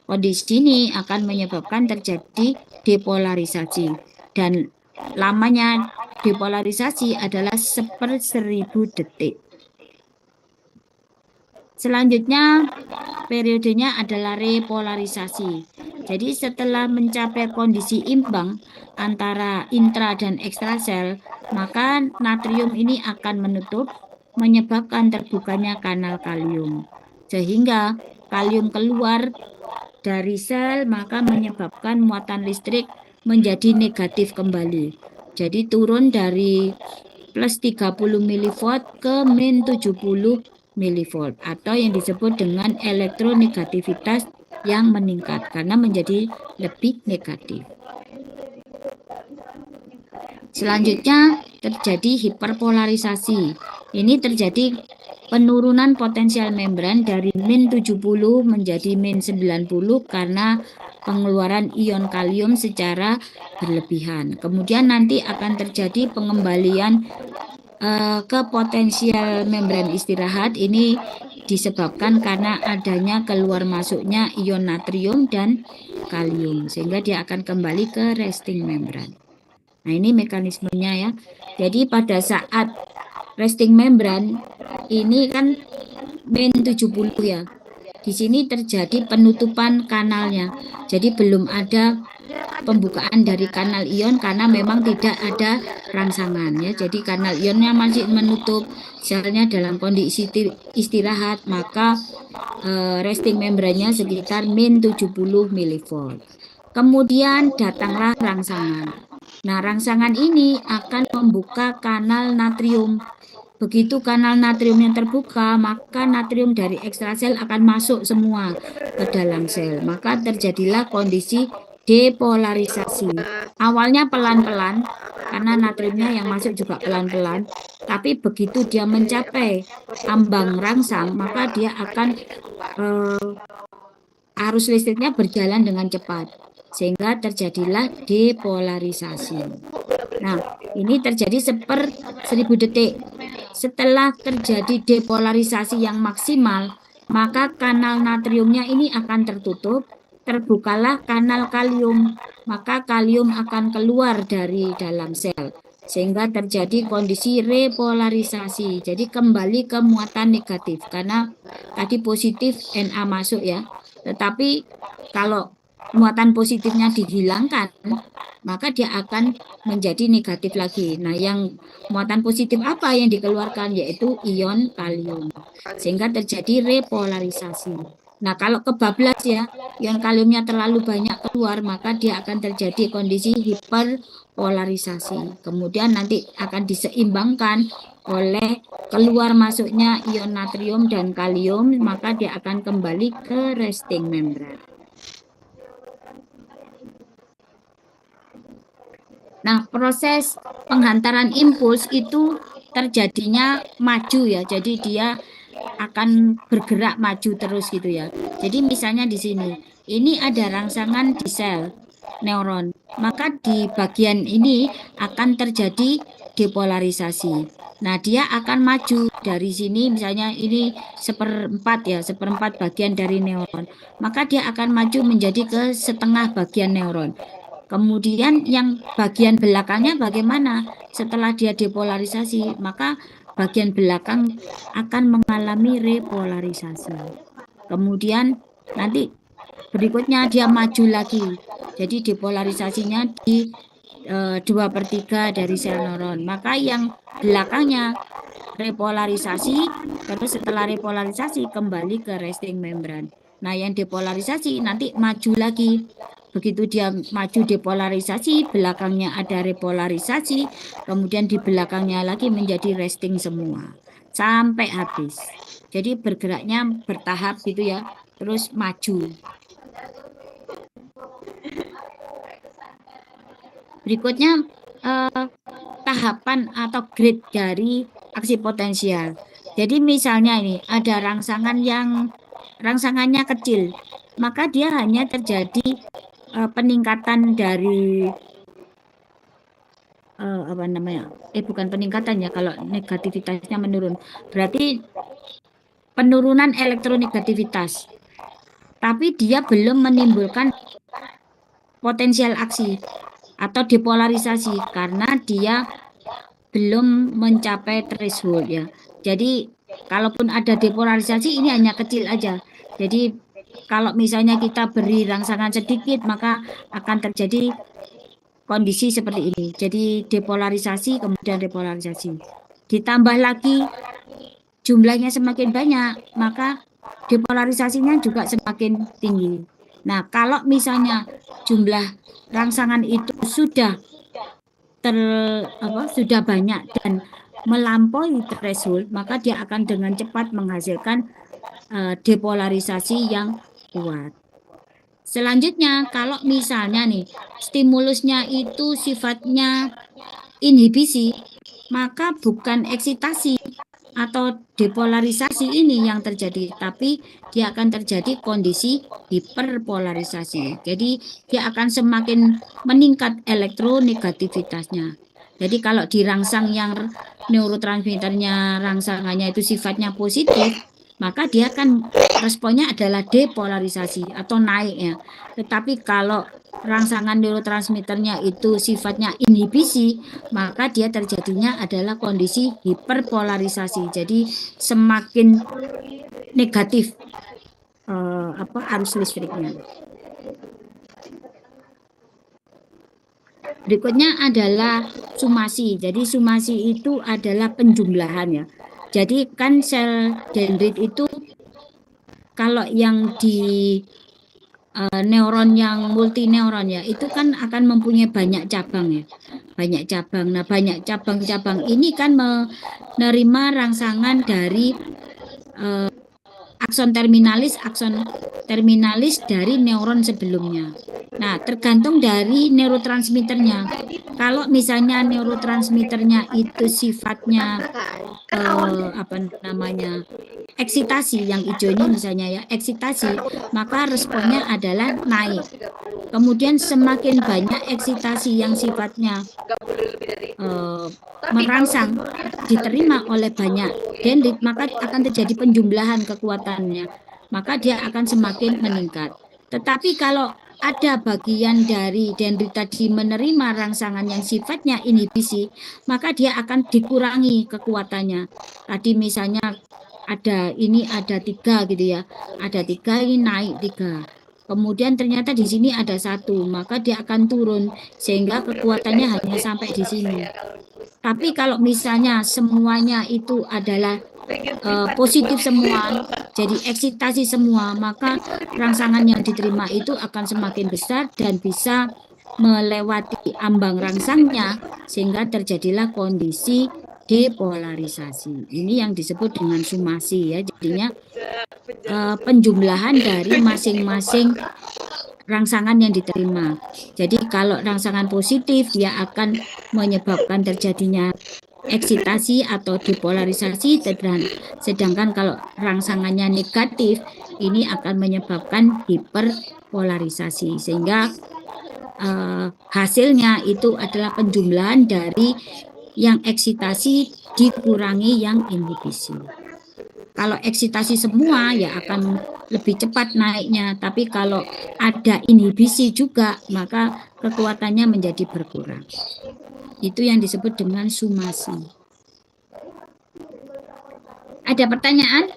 Kondisi ini akan menyebabkan terjadi depolarisasi, dan lamanya depolarisasi adalah 1/1000 detik. Selanjutnya periodenya adalah repolarisasi. Jadi setelah mencapai kondisi imbang antara intra dan ekstrasel, maka natrium ini akan menutup, menyebabkan terbukanya kanal kalium. Sehingga kalium keluar dari sel, maka menyebabkan muatan listrik menjadi negatif kembali. Jadi turun dari plus 30 mV ke min 70 mV, atau yang disebut dengan elektronegativitas yang meningkat karena menjadi lebih negatif. Selanjutnya terjadi hiperpolarisasi. Ini terjadi penurunan potensial membran dari min 70 menjadi min 90 karena pengeluaran ion kalium secara berlebihan. Kemudian nanti akan terjadi pengembalian ke potensial membran istirahat. Ini disebabkan karena adanya keluar masuknya ion natrium dan kalium, sehingga dia akan kembali ke resting membran. Nah, ini mekanismenya ya. Jadi pada saat resting membran ini kan min 70 ya. Di sini terjadi penutupan kanalnya. Jadi belum ada pembukaan dari kanal ion karena memang tidak ada rangsangan ya. Jadi kanal ionnya masih menutup, selnya dalam kondisi istirahat, maka resting membrannya sekitar min 70 mV. Kemudian datanglah rangsangan. Nah, rangsangan ini akan membuka kanal natrium. Begitu kanal natriumnya terbuka, maka natrium dari ekstrasel akan masuk semua ke dalam sel. Maka terjadilah kondisi depolarisasi. Awalnya pelan-pelan, karena natriumnya yang masuk juga pelan-pelan. Tapi begitu dia mencapai ambang rangsang, maka dia akan arus listriknya berjalan dengan cepat, sehingga terjadilah depolarisasi. Nah, ini terjadi 1/1000 detik. Setelah terjadi depolarisasi yang maksimal, maka kanal natriumnya ini akan tertutup, terbukalah kanal kalium, maka kalium akan keluar dari dalam sel, sehingga terjadi kondisi repolarisasi. Jadi kembali ke muatan negatif, karena tadi positif Na masuk ya. Tetapi kalau muatan positifnya dihilangkan, maka dia akan menjadi negatif lagi. Nah, yang muatan positif apa yang dikeluarkan? Yaitu ion kalium. Sehingga terjadi repolarisasi. Nah, kalau kebablas ya, ion kaliumnya terlalu banyak keluar, maka dia akan terjadi kondisi hiperpolarisasi. Kemudian nanti akan diseimbangkan oleh keluar masuknya ion natrium dan kalium, maka dia akan kembali ke resting membran. Nah, proses penghantaran impuls itu terjadinya maju ya. Jadi dia akan bergerak maju terus gitu ya. Jadi misalnya di sini, ini ada rangsangan di sel neuron. maka di bagian ini akan terjadi depolarisasi. Nah, dia akan maju dari sini, misalnya ini seperempat bagian dari neuron. Maka dia akan maju menjadi ke setengah bagian neuron. Kemudian yang bagian belakangnya bagaimana? Setelah dia depolarisasi, maka bagian belakang akan mengalami repolarisasi. Kemudian nanti berikutnya dia maju lagi. Jadi depolarisasinya di 2/3 dari sel neuron. Maka yang belakangnya repolarisasi, terus setelah repolarisasi kembali ke resting membran. Nah, yang depolarisasi nanti maju lagi. Begitu dia maju depolarisasi, belakangnya ada repolarisasi, kemudian di belakangnya lagi menjadi resting semua. Sampai habis. Jadi bergeraknya bertahap gitu ya, terus maju. Berikutnya tahapan atau grade dari aksi potensial. Jadi misalnya ini ada rangsangannya kecil, maka dia hanya terjadi peningkatan dari bukan peningkatan ya, kalau negativitasnya menurun. Berarti penurunan elektronegativitas. Tapi dia belum menimbulkan potensial aksi atau depolarisasi karena dia belum mencapai threshold ya. Jadi kalaupun ada depolarisasi ini hanya kecil aja. Jadi kalau misalnya kita beri rangsangan sedikit maka akan terjadi kondisi seperti ini. Jadi depolarisasi kemudian repolarisasi. Ditambah lagi jumlahnya semakin banyak maka depolarisasinya juga semakin tinggi. Nah, kalau misalnya jumlah rangsangan itu sudah banyak dan melampaui threshold, maka dia akan dengan cepat menghasilkan depolarisasi yang kuat. Selanjutnya, kalau misalnya nih stimulusnya itu sifatnya inhibisi, maka bukan eksitasi atau depolarisasi ini yang terjadi, tapi dia akan terjadi kondisi hiperpolarisasi. Jadi dia akan semakin meningkat elektronegativitasnya. Jadi kalau dirangsang yang neurotransmitternya rangsangannya itu sifatnya positif, maka dia akan responnya adalah depolarisasi atau naik ya. Tetapi kalau rangsangan neurotransmitternya itu sifatnya inhibisi, maka dia terjadinya adalah kondisi hiperpolarisasi. Jadi semakin negatif arus listriknya. Berikutnya adalah sumasi. Jadi sumasi itu adalah penjumlahan ya. Jadi kan sel dendrit itu kalau yang di neuron yang multineuron ya, itu kan akan mempunyai banyak cabang ya. Banyak cabang. Nah, banyak cabang-cabang ini kan menerima rangsangan dari akson terminalis dari neuron sebelumnya. Nah, tergantung dari neurotransmitternya. Kalau misalnya neurotransmitternya itu sifatnya eksitasi, yang hijau ini misalnya ya, eksitasi, maka responnya adalah naik. Kemudian semakin banyak eksitasi yang sifatnya merangsang diterima oleh banyak dendrit, maka akan terjadi penjumlahan kekuatannya. Maka dia akan semakin meningkat. Tetapi kalau ada bagian dari dendrit tadi menerima rangsangan yang sifatnya inhibisi, maka dia akan dikurangi kekuatannya. Tadi misalnya ada 3 gitu ya, ada 3 ini naik 3. Kemudian ternyata di sini ada 1, maka dia akan turun sehingga kekuatannya hanya sampai di sini. Tapi kalau misalnya semuanya itu adalah positif semua, jadi eksitasi semua, maka rangsangan yang diterima itu akan semakin besar dan bisa melewati ambang rangsangnya sehingga terjadilah kondisi depolarisasi. Ini yang disebut dengan sumasi ya. Jadinya penjumlahan dari masing-masing rangsangan yang diterima. Jadi kalau rangsangan positif dia akan menyebabkan terjadinya eksitasi atau depolarisasi, sedangkan kalau rangsangannya negatif ini akan menyebabkan hiperpolarisasi sehingga hasilnya itu adalah penjumlahan dari yang eksitasi dikurangi yang inhibisi. Kalau eksitasi semua ya akan lebih cepat naiknya, tapi kalau ada inhibisi juga maka kekuatannya menjadi berkurang. Itu yang disebut dengan sumasi. Ada pertanyaan?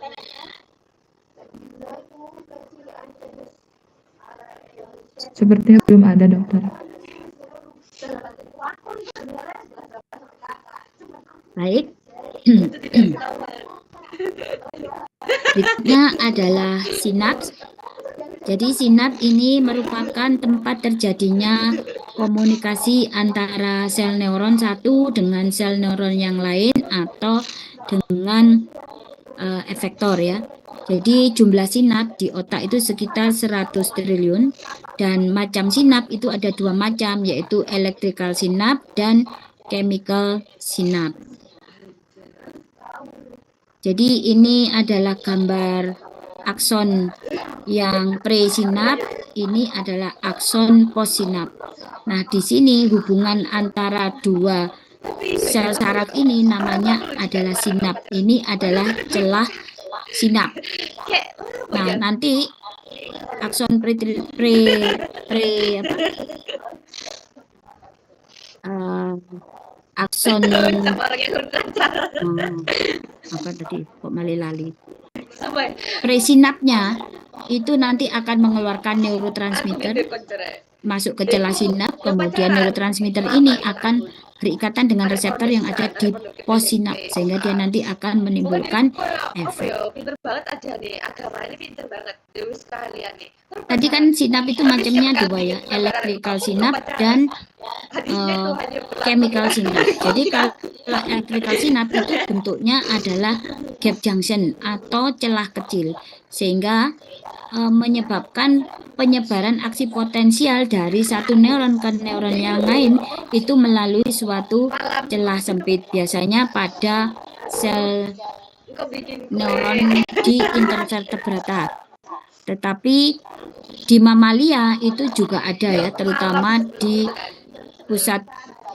Sepertinya belum ada, dokter. Baik. Berikutnya adalah sinaps. Jadi sinaps ini merupakan tempat terjadinya komunikasi antara sel neuron satu dengan sel neuron yang lain atau dengan efektor ya. Jadi jumlah sinap di otak itu sekitar 100 triliun dan macam sinap itu ada dua macam, yaitu electrical sinap dan chemical sinap. Jadi ini adalah gambar akson yang presinap, ini adalah akson postsinap. Nah, di sini hubungan antara dua sel saraf ini namanya adalah sinap. Ini adalah celah sinap. Nah, nanti akson akson apa tadi kok lali. Presinapnya itu nanti akan mengeluarkan neurotransmitter masuk ke celah sinap, kemudian neurotransmitter ini akan berikatan dengan reseptor yang ada di postsinap sehingga dia nanti akan menimbulkan efek. Pinter banget aja nih, agama ini pinter banget sekalian nih. Tadi kan sinap itu macamnya dua ya, electrical sinap dan chemical sinap. Jadi kalau electrical sinap itu bentuknya adalah gap junction atau celah kecil sehingga menyebabkan penyebaran aksi potensial dari satu neuron ke neuron yang lain itu melalui suatu celah sempit, biasanya pada sel neuron di intervertebrata. Tetapi di mamalia itu juga ada ya, terutama di pusat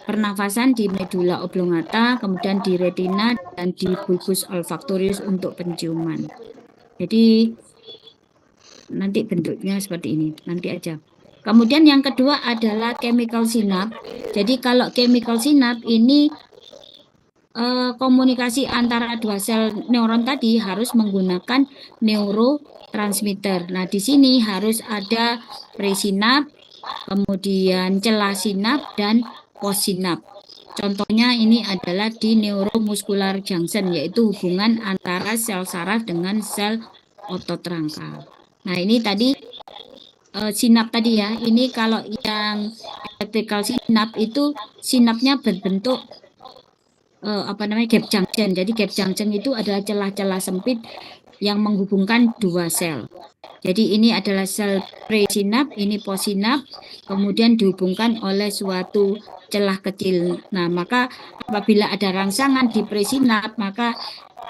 pernafasan di medula oblongata, kemudian di retina dan di bulbus olfaktorius untuk penciuman. Jadi nanti bentuknya seperti ini, nanti aja. Kemudian yang kedua adalah chemical synapse. Jadi kalau chemical synapse ini komunikasi antara dua sel neuron tadi harus menggunakan neurotransmitter. Nah, di sini harus ada presinap, kemudian celah sinap dan postsinap. Contohnya ini adalah di neuromuscular junction, yaitu hubungan antara sel saraf dengan sel otot rangka. Nah, ini tadi sinap tadi ya. Ini kalau yang electrical sinap itu sinapnya berbentuk gap junction. Jadi gap junction itu adalah celah-celah sempit yang menghubungkan dua sel. Jadi ini adalah sel presinap, ini postsinap, kemudian dihubungkan oleh suatu celah kecil. Nah, maka apabila ada rangsangan di presinap, maka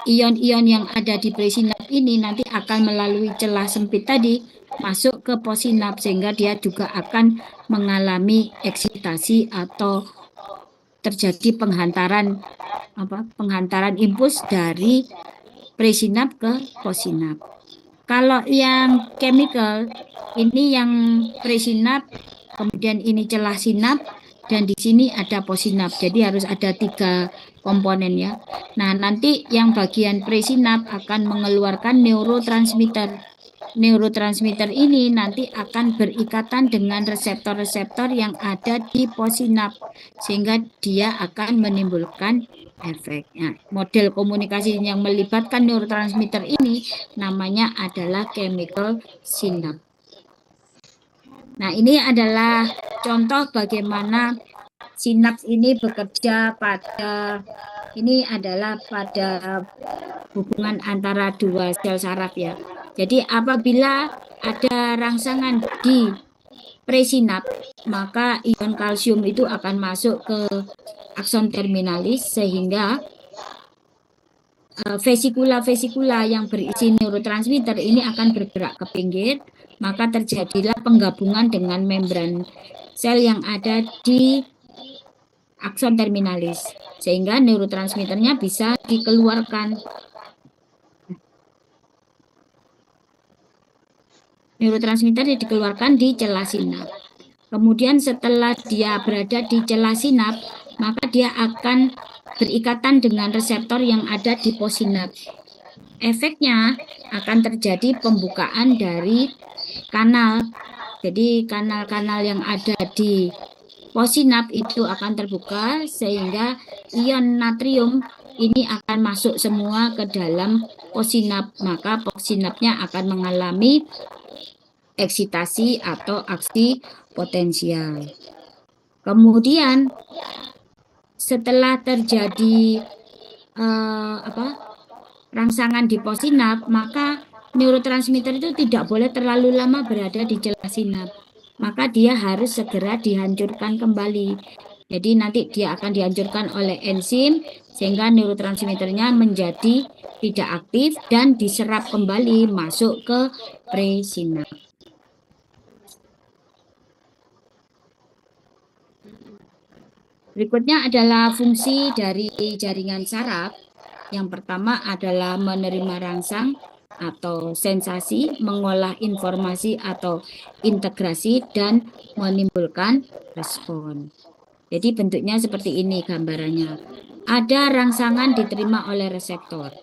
ion-ion yang ada di presinap ini nanti akan melalui celah sempit tadi masuk ke postsinap sehingga dia juga akan mengalami eksitasi atau terjadi penghantaran impuls dari presinap ke postsinap. Kalau yang chemical ini yang presinap, kemudian ini celah sinap dan di sini ada postsinap. Jadi harus ada 3 komponen ya. Nah, nanti yang bagian presinap akan mengeluarkan neurotransmitter. Neurotransmitter ini nanti akan berikatan dengan reseptor-reseptor yang ada di postsinap sehingga dia akan menimbulkan efek. Nah, model komunikasi yang melibatkan neurotransmitter ini namanya adalah chemical synapse. Nah, ini adalah contoh bagaimana sinaps ini bekerja pada hubungan antara dua sel saraf ya. Jadi apabila ada rangsangan di presinap, maka ion kalsium itu akan masuk ke akson terminalis sehingga vesikula-vesikula yang berisi neurotransmitter ini akan bergerak ke pinggir, maka terjadilah penggabungan dengan membran sel yang ada di akson terminalis, sehingga neurotransmitternya bisa dikeluarkan. Neurotransmitter dikeluarkan di celah sinap. Kemudian setelah dia berada di celah sinap, maka dia akan berikatan dengan reseptor yang ada di possinap. Efeknya akan terjadi pembukaan dari kanal. Jadi kanal-kanal yang ada di possinap itu akan terbuka sehingga ion natrium ini akan masuk semua ke dalam possinap. Maka possinapnya akan mengalami eksitasi atau aksi potensial. Kemudian setelah terjadi rangsangan di possinap, maka neurotransmitter itu tidak boleh terlalu lama berada di celah sinap. Maka dia harus segera dihancurkan kembali. Jadi nanti dia akan dihancurkan oleh enzim sehingga neurotransmitternya menjadi tidak aktif dan diserap kembali masuk ke presinap. Berikutnya adalah fungsi dari jaringan saraf. Yang pertama adalah menerima rangsang atau sensasi, mengolah informasi atau integrasi, dan menimbulkan respon. Jadi bentuknya seperti ini gambarannya. Ada rangsangan diterima oleh reseptor.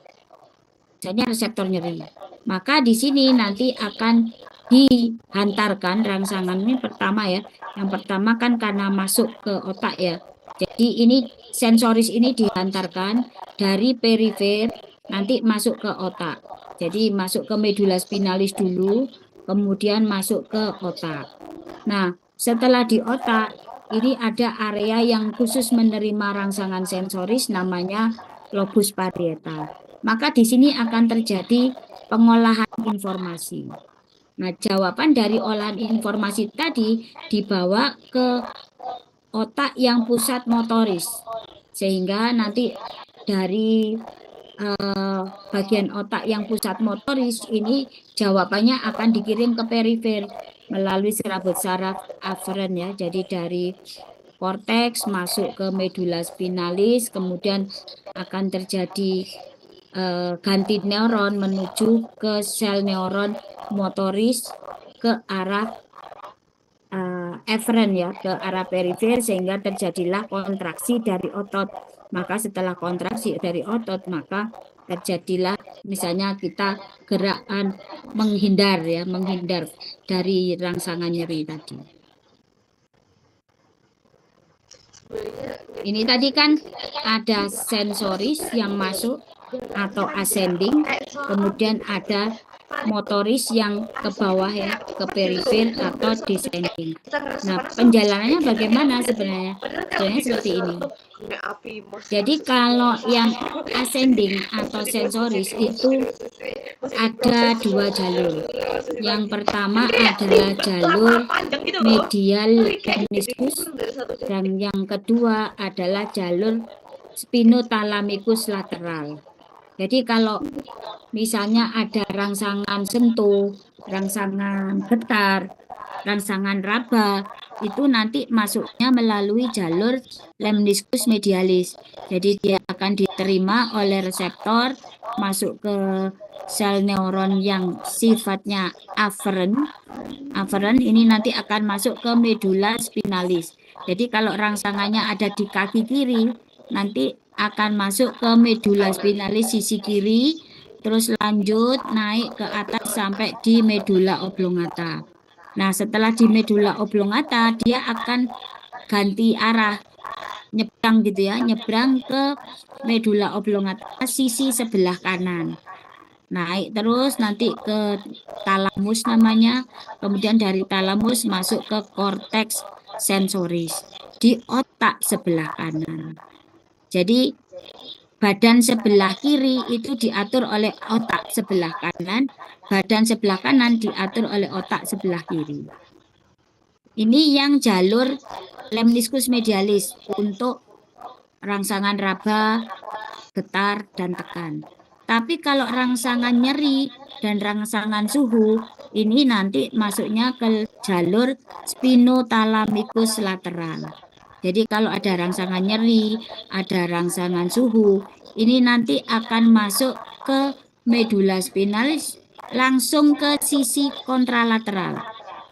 Misalnya reseptor nyeri. Maka di sini nanti akan dihantarkan rangsangan ini pertama ya. Yang pertama kan karena masuk ke otak ya. Jadi ini sensoris ini dihantarkan dari perifer nanti masuk ke otak. Jadi masuk ke medula spinalis dulu, kemudian masuk ke otak. Nah, setelah di otak, ini ada area yang khusus menerima rangsangan sensoris namanya lobus parietal. Maka di sini akan terjadi pengolahan informasi. Nah, jawaban dari olahan informasi tadi dibawa ke otak yang pusat motoris, sehingga nanti dari bagian otak yang pusat motoris ini jawabannya akan dikirim ke perifer melalui serabut saraf aferen ya. Jadi dari korteks masuk ke medula spinalis, kemudian akan terjadi ganti neuron menuju ke sel neuron motoris ke arah eferen ya, ke arah perifer sehingga terjadilah kontraksi dari otot. Maka setelah kontraksi dari otot maka terjadilah misalnya kita gerakan menghindar ya, menghindar dari rangsangan nyeri tadi. Ini tadi kan ada sensoris yang masuk atau ascending, kemudian ada motoris yang ke bawah ya, ke perifer atau descending. Nah, penjalanannya bagaimana sebenarnya? Sebenarnya seperti ini. Jadi kalau yang ascending atau sensoris itu ada dua jalur. Yang pertama adalah jalur medial meniscus dan yang kedua adalah jalur spinothalamikus lateral. Jadi kalau misalnya ada rangsangan sentuh, rangsangan getar, rangsangan raba, itu nanti masuknya melalui jalur lemniscus medialis. Jadi dia akan diterima oleh reseptor, masuk ke sel neuron yang sifatnya aferen. Aferen ini nanti akan masuk ke medula spinalis. Jadi kalau rangsangannya ada di kaki kiri, nanti akan masuk ke medula spinalis sisi kiri, terus lanjut naik ke atas sampai di medula oblongata. Nah, setelah di medula oblongata, dia akan ganti arah, nyebrang gitu ya, nyebrang ke medula oblongata sisi sebelah kanan. Naik terus nanti ke talamus namanya, kemudian dari talamus masuk ke korteks sensoris di otak sebelah kanan. Jadi badan sebelah kiri itu diatur oleh otak sebelah kanan, badan sebelah kanan diatur oleh otak sebelah kiri. Ini yang jalur lemniscus medialis untuk rangsangan raba, getar, dan tekan. Tapi kalau rangsangan nyeri dan rangsangan suhu, ini nanti masuknya ke jalur spinothalamikus lateral. Jadi kalau ada rangsangan nyeri, ada rangsangan suhu, ini nanti akan masuk ke medula spinalis langsung ke sisi kontralateral.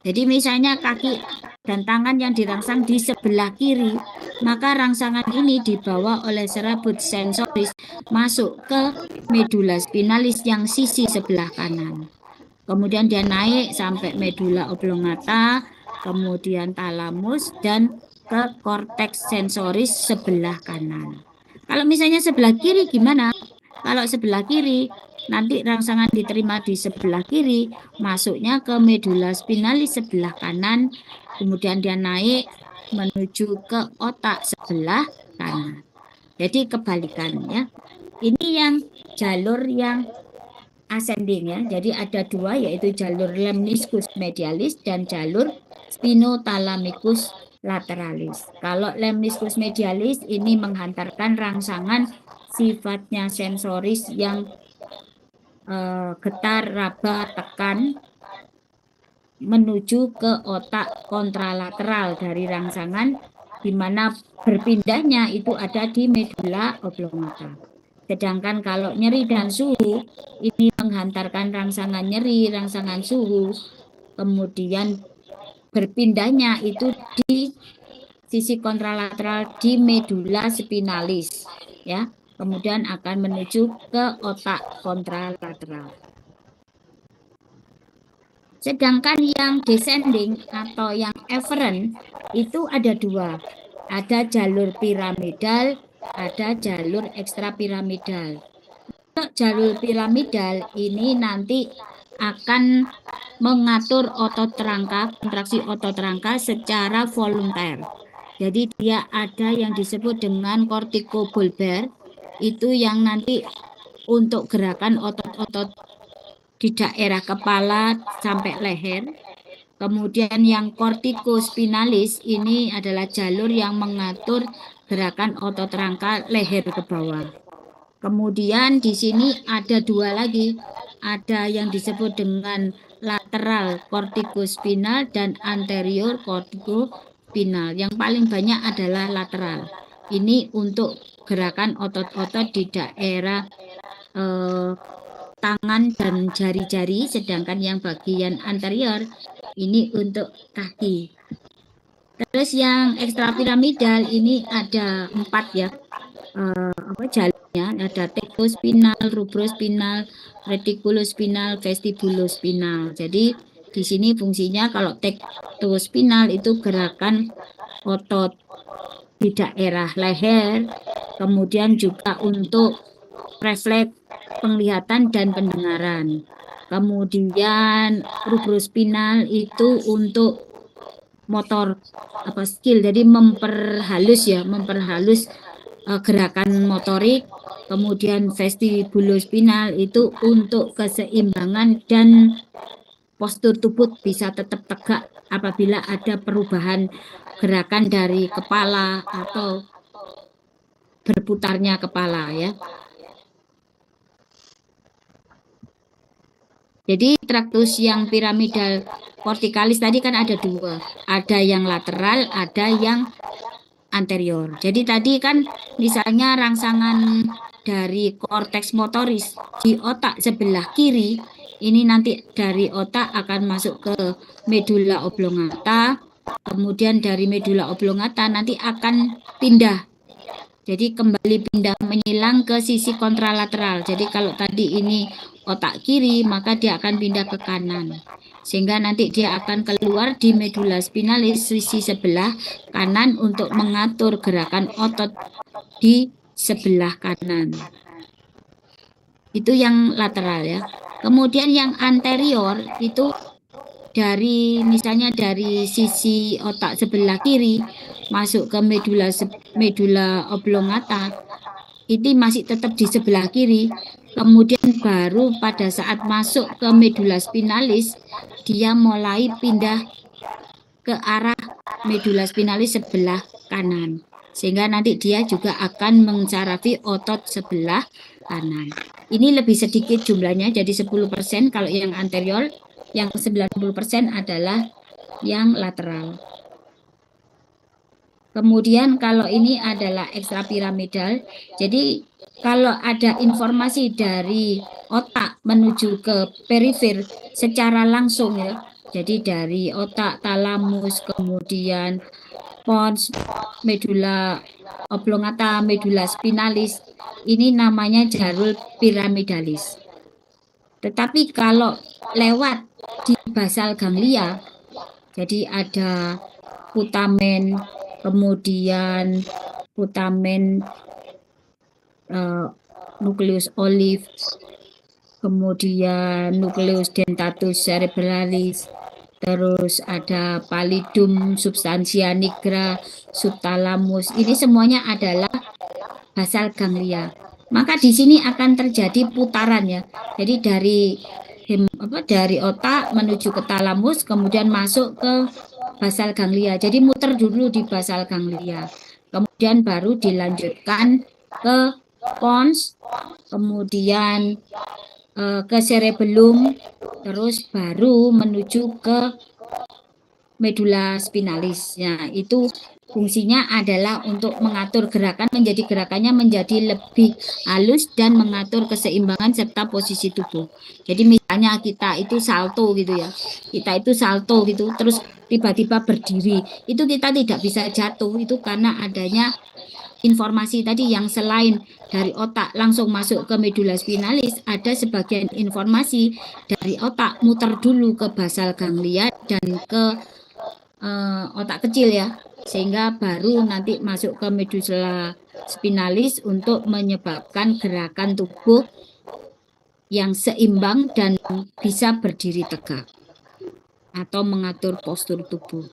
Jadi misalnya kaki dan tangan yang dirangsang di sebelah kiri, maka rangsangan ini dibawa oleh serabut sensoris masuk ke medula spinalis yang sisi sebelah kanan. Kemudian dia naik sampai medula oblongata, kemudian talamus, dan ke korteks sensoris sebelah kanan. Kalau misalnya sebelah kiri gimana? Kalau sebelah kiri, nanti rangsangan diterima di sebelah kiri, masuknya ke medula spinalis sebelah kanan, kemudian dia naik menuju ke otak sebelah kanan. Jadi kebalikannya. Ini yang jalur yang ascending ya. Jadi ada dua, yaitu jalur lemniscus medialis dan jalur spinothalamikus lateralis. Kalau lemniscus medialis ini menghantarkan rangsangan sifatnya sensoris yang getar, raba, tekan menuju ke otak kontralateral dari rangsangan, di mana berpindahnya itu ada di medula oblongata. Sedangkan kalau nyeri dan suhu, ini menghantarkan rangsangan nyeri, rangsangan suhu, kemudian berpindahnya itu di sisi kontralateral di medula spinalis, ya. Kemudian akan menuju ke otak kontralateral. Sedangkan yang descending atau yang efferent itu ada dua. Ada jalur piramidal, ada jalur ekstrapiramidal. Untuk jalur piramidal ini nanti akan mengatur otot rangka, kontraksi otot rangka secara volunter. Jadi dia ada yang disebut dengan kortikobulbar, itu yang nanti untuk gerakan otot-otot di daerah kepala sampai leher. Kemudian yang kortikospinalis ini adalah jalur yang mengatur gerakan otot rangka leher ke bawah. Kemudian di sini ada dua lagi, ada yang disebut dengan lateral kortikospinal dan anterior kortikospinal. Yang paling banyak adalah lateral. Ini untuk gerakan otot-otot di daerah tangan dan jari-jari, sedangkan yang bagian anterior ini untuk kaki. Terus yang ekstrapiramidal ini ada 4 ya, jalurnya, ada tektospinal, rubrospinal, retikulospinal, vestibulospinal. Jadi di sini fungsinya kalau tektospinal itu gerakan otot di daerah leher, kemudian juga untuk refleks penglihatan dan pendengaran. Kemudian rubrospinal itu untuk motor skill, jadi memperhalus gerakan motorik. Kemudian vestibulospinal itu untuk keseimbangan dan postur tubuh bisa tetap tegak apabila ada perubahan gerakan dari kepala atau berputarnya kepala ya. Jadi traktus yang piramidal kortikalis tadi kan ada dua, ada yang lateral, ada yang anterior. Jadi tadi kan misalnya rangsangan dari korteks motoris di otak sebelah kiri, ini nanti dari otak akan masuk ke medula oblongata, kemudian dari medula oblongata nanti akan pindah. Jadi kembali pindah menyilang ke sisi kontralateral. Jadi kalau tadi ini otak kiri, maka dia akan pindah ke kanan. Sehingga nanti dia akan keluar di medula spinalis sisi sebelah kanan untuk mengatur gerakan otot di sebelah kanan. Itu yang lateral ya. Kemudian yang anterior itu dari misalnya dari sisi otak sebelah kiri masuk ke medula oblongata, ini masih tetap di sebelah kiri. Kemudian baru pada saat masuk ke medula spinalis, dia mulai pindah ke arah medula spinalis sebelah kanan. Sehingga nanti dia juga akan mencarafi otot sebelah kanan. Ini lebih sedikit jumlahnya, jadi 10% kalau yang anterior, yang 90% adalah yang lateral. Kemudian kalau ini adalah ekstrapiramidal, jadi kalau ada informasi dari otak menuju ke perifer secara langsung ya, jadi dari otak, talamus, kemudian pons, medula oblongata, medula spinalis, ini namanya jalur piramidalis. Tetapi kalau lewat di basal ganglia, jadi ada putamen, kemudian putamen nukleus olive, kemudian nukleus dentatus cerebralis, terus ada pallidum, substantia nigra, subthalamus. Ini semuanya adalah basal ganglia. Maka di sini akan terjadi putaran ya. Jadi dari otak menuju ke talamus, kemudian masuk ke basal ganglia. Jadi muter dulu di basal ganglia. Kemudian baru dilanjutkan ke pons, kemudian ke cerebellum, terus baru menuju ke medula spinalis. Nah, itu fungsinya adalah untuk mengatur gerakan gerakannya menjadi lebih halus dan mengatur keseimbangan serta posisi tubuh. Jadi misalnya kita itu salto gitu ya. Kita itu salto gitu terus tiba-tiba berdiri. Itu kita tidak bisa jatuh itu karena adanya informasi tadi yang selain dari otak langsung masuk ke medula spinalis, ada sebagian informasi dari otak muter dulu ke basal ganglia dan ke otak kecil ya, sehingga baru nanti masuk ke medula spinalis untuk menyebabkan gerakan tubuh yang seimbang dan bisa berdiri tegak atau mengatur postur tubuh.